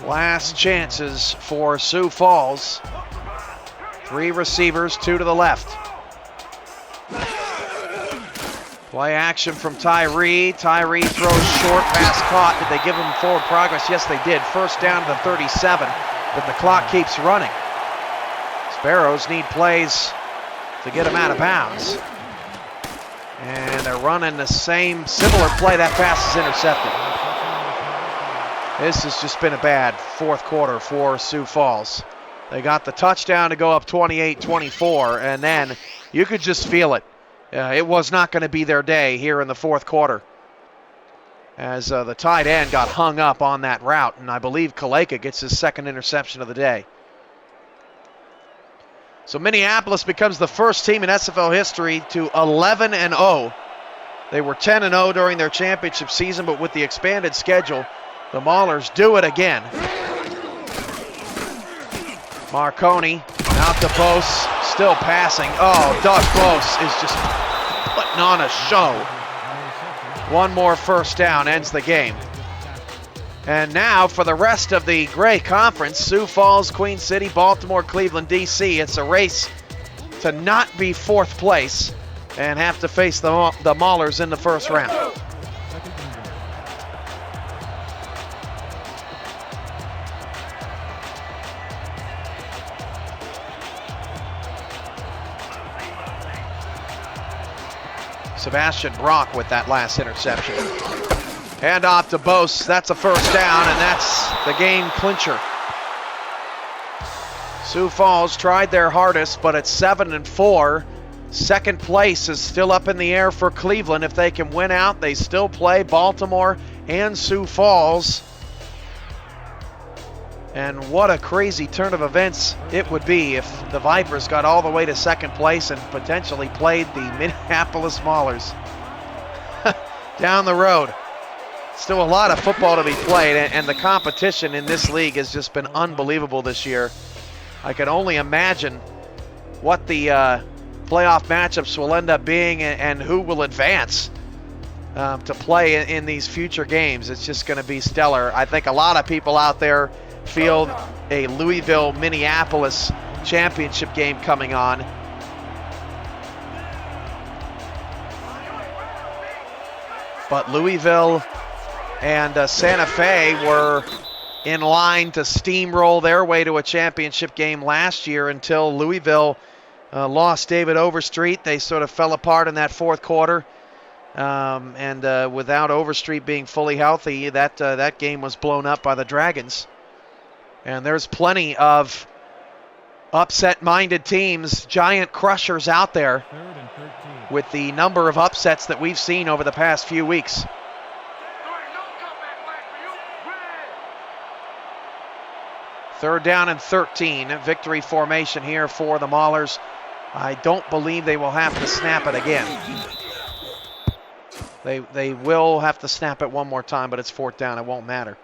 Last chances for Sioux Falls. 3 receivers, 2 to the left. Play action from Tyree. Tyree throws short, pass caught. Did they give him forward progress? Yes, they did. First down to the 37, but the clock keeps running. Sparrows need plays to get him out of bounds. And they're running the similar play. That pass is intercepted. This has just been a bad 4th quarter for Sioux Falls. They got the touchdown to go up 28-24, and then you could just feel it. It was not going to be their day here in the 4th quarter, as the tight end got hung up on that route, and I believe Kaleka gets his 2nd interception of the day. So Minneapolis becomes the first team in SFL history to 11-0. They were 10-0 during their championship season, but with the expanded schedule, the Maulers do it again. Marconi out to Bose, still passing. Oh, Doug Bose is just putting on a show. 1 more first down ends the game. And now for the rest of the Gray Conference, Sioux Falls, Queen City, Baltimore, Cleveland, D.C. It's a race to not be 4th place and have to face the Maulers in the first round. Sebastian Brock with that last interception. Hand off to Bose. That's a first down, and that's the game clincher. Sioux Falls tried their hardest, but it's 7-4. 2nd place is still up in the air for Cleveland. If they can win out, they still play Baltimore and Sioux Falls. And what a crazy turn of events it would be if the Vipers got all the way to 2nd place and potentially played the Minneapolis Maulers down the road. Still a lot of football to be played, and the competition in this league has just been unbelievable this year. I can only imagine what the playoff matchups will end up being and who will advance to play in these future games. It's just going to be stellar. I think a lot of people out there feel a Louisville-Minneapolis championship game coming on. But Louisville and Santa Fe were in line to steamroll their way to a championship game last year until Louisville lost David Overstreet. They sort of fell apart in that fourth quarter. And without Overstreet being fully healthy, that game was blown up by the Dragons. And there's plenty of upset-minded teams, giant crushers out there with the number of upsets that we've seen over the past few weeks. Third down and 13. Victory formation here for the Maulers. I don't believe they will have to snap it again. They will have to snap it one more time, but it's fourth down. It won't matter.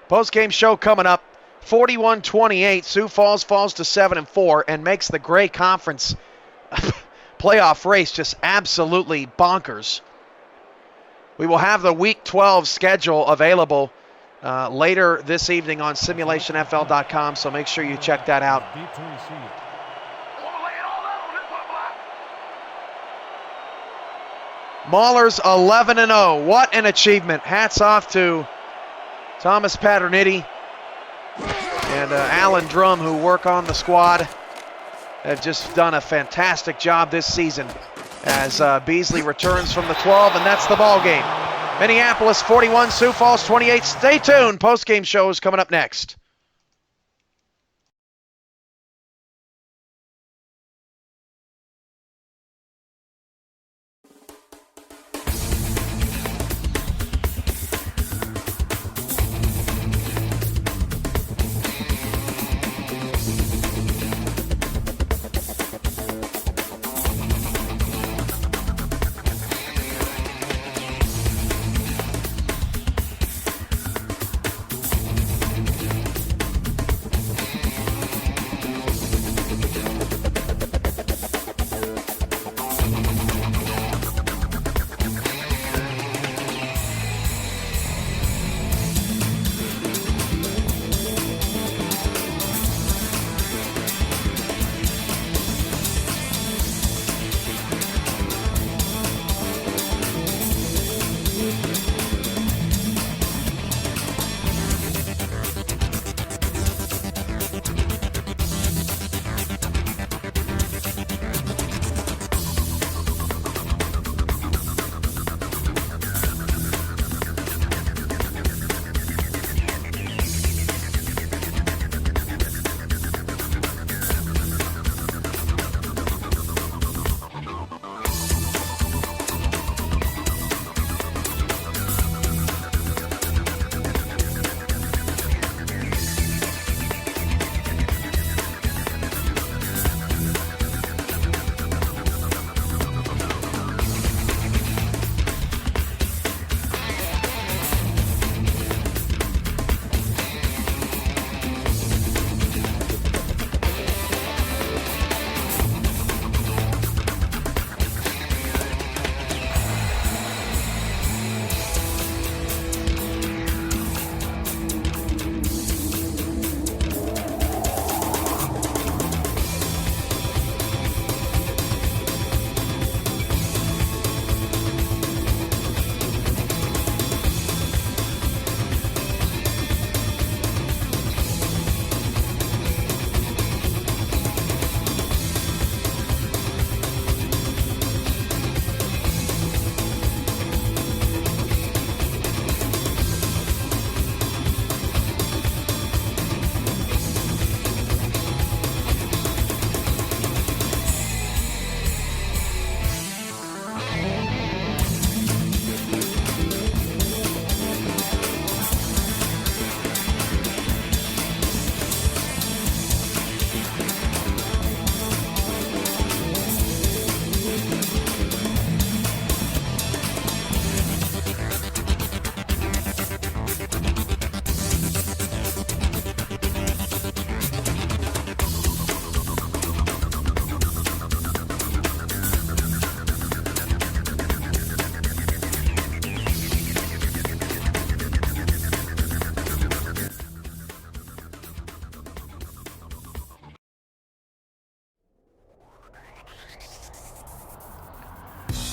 Post-game show coming up. 41-28. Sioux Falls falls to 7-4 and makes the Gray Conference playoff race just absolutely bonkers. We will have the Week 12 schedule available later this evening on simulationfl.com, so make sure you check that out. Maulers 11-0. What an achievement. Hats off to Thomas Paterniti and Alan Drum, who work on the squad. Have just done a fantastic job this season as Beasley returns from the 12, and that's the ball game. Minneapolis 41, Sioux Falls 28. Stay tuned. Post-game show is coming up next.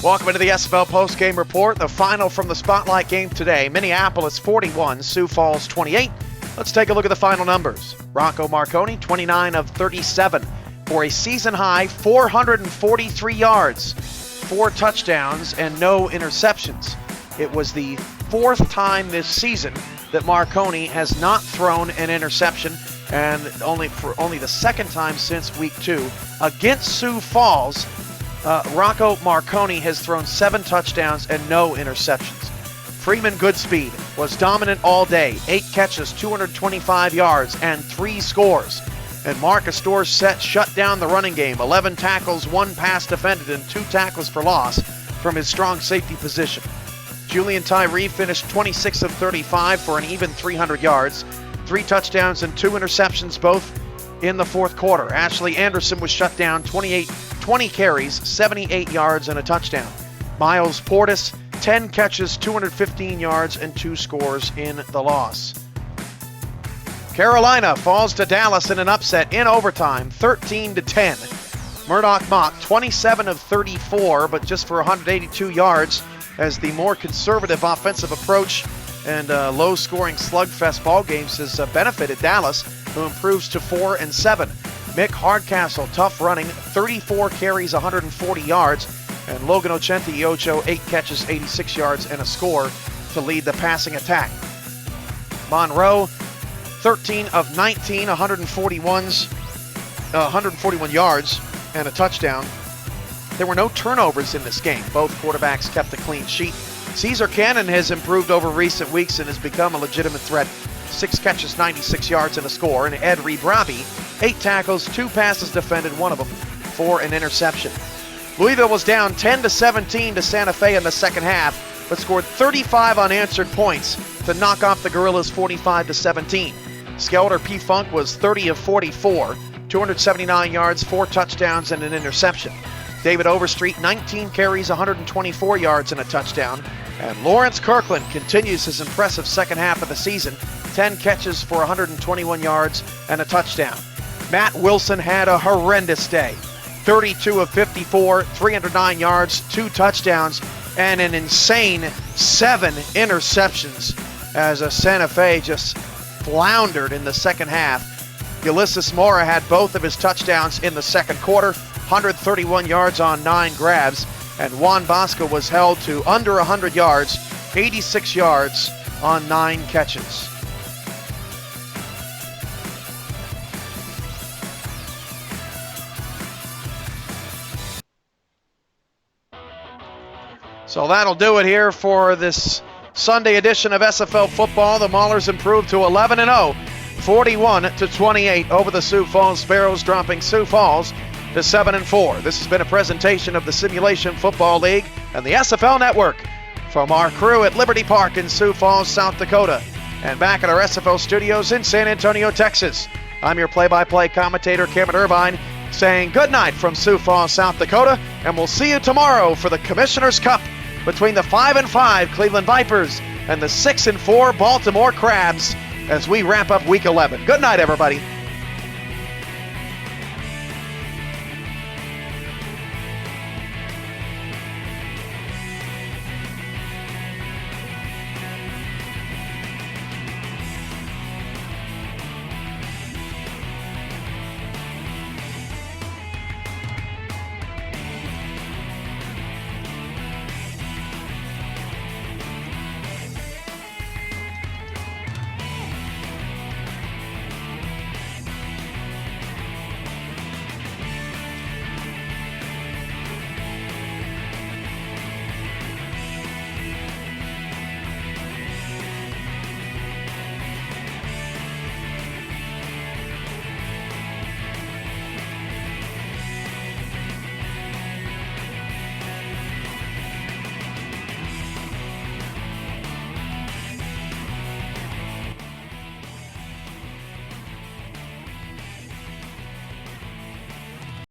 Welcome into the SFL postgame report. The final from the Spotlight game today, Minneapolis 41, Sioux Falls 28. Let's take a look at the final numbers. Rocco Marconi, 29 of 37 for a season-high 443 yards, 4 touchdowns, and no interceptions. It was the 4th time this season that Marconi has not thrown an interception, and only the 2nd time since week 2. Against Sioux Falls, Rocco Marconi has thrown 7 touchdowns and no interceptions. Freeman Goodspeed was dominant all day. 8 catches, 225 yards, and 3 scores. And Marcus Dorsett shut down the running game. 11 tackles, 1 pass defended, and 2 tackles for loss from his strong safety position. Julian Tyree finished 26 of 35 for an even 300 yards, 3 touchdowns and 2 interceptions, both in the 4th quarter. Ashley Anderson was shut down, 20 carries, 78 yards, and a touchdown. Miles Portis, 10 catches, 215 yards, and 2 scores in the loss. Carolina falls to Dallas in an upset in overtime, 13-10. Murdoch Mock, 27 of 34, but just for 182 yards, as the more conservative offensive approach and low-scoring slugfest ball games has benefited Dallas, who improves to 4-7. Mick Hardcastle, tough running, 34 carries, 140 yards, and Logan Ochente-Iocho, 8 catches, 86 yards, and a score to lead the passing attack. Monroe, 13 of 19, 141 yards, and a touchdown. There were no turnovers in this game. Both quarterbacks kept a clean sheet. Caesar Cannon has improved over recent weeks and has become a legitimate threat. 6 catches, 96 yards, and a score. And Ed Rebrabi, 8 tackles, 2 passes defended, 1 of them for an interception. Louisville was down 10-17 to Santa Fe in the second half, but scored 35 unanswered points to knock off the Gorillas 45-17. Skelter P. Funk was 30 of 44, 279 yards, 4 touchdowns, and an interception. David Overstreet, 19 carries, 124 yards, and a touchdown. And Lawrence Kirkland continues his impressive second half of the season, 10 catches for 121 yards and a touchdown. Matt Wilson had a horrendous day, 32 of 54, 309 yards, 2 touchdowns, and an insane 7 interceptions as Santa Fe just floundered in the second half. Ulysses Mora had both of his touchdowns in the second quarter, 131 yards on 9 grabs, and Juan Bosco was held to under 100 yards, 86 yards on 9 catches. So that'll do it here for this Sunday edition of SFL football. The Maulers improved to 11-0, 41-28 over the Sioux Falls Sparrows, dropping Sioux Falls to 7-4. This has been a presentation of the Simulation Football League and the SFL Network. From our crew at Liberty Park in Sioux Falls, South Dakota, and back at our SFL studios in San Antonio, Texas, I'm your play-by-play commentator, Cameron Irvine, saying good night from Sioux Falls, South Dakota, and we'll see you tomorrow for the Commissioner's Cup between the 5-5 Cleveland Vipers and the 6-4 Baltimore Crabs as we wrap up Week 11. Good night, everybody.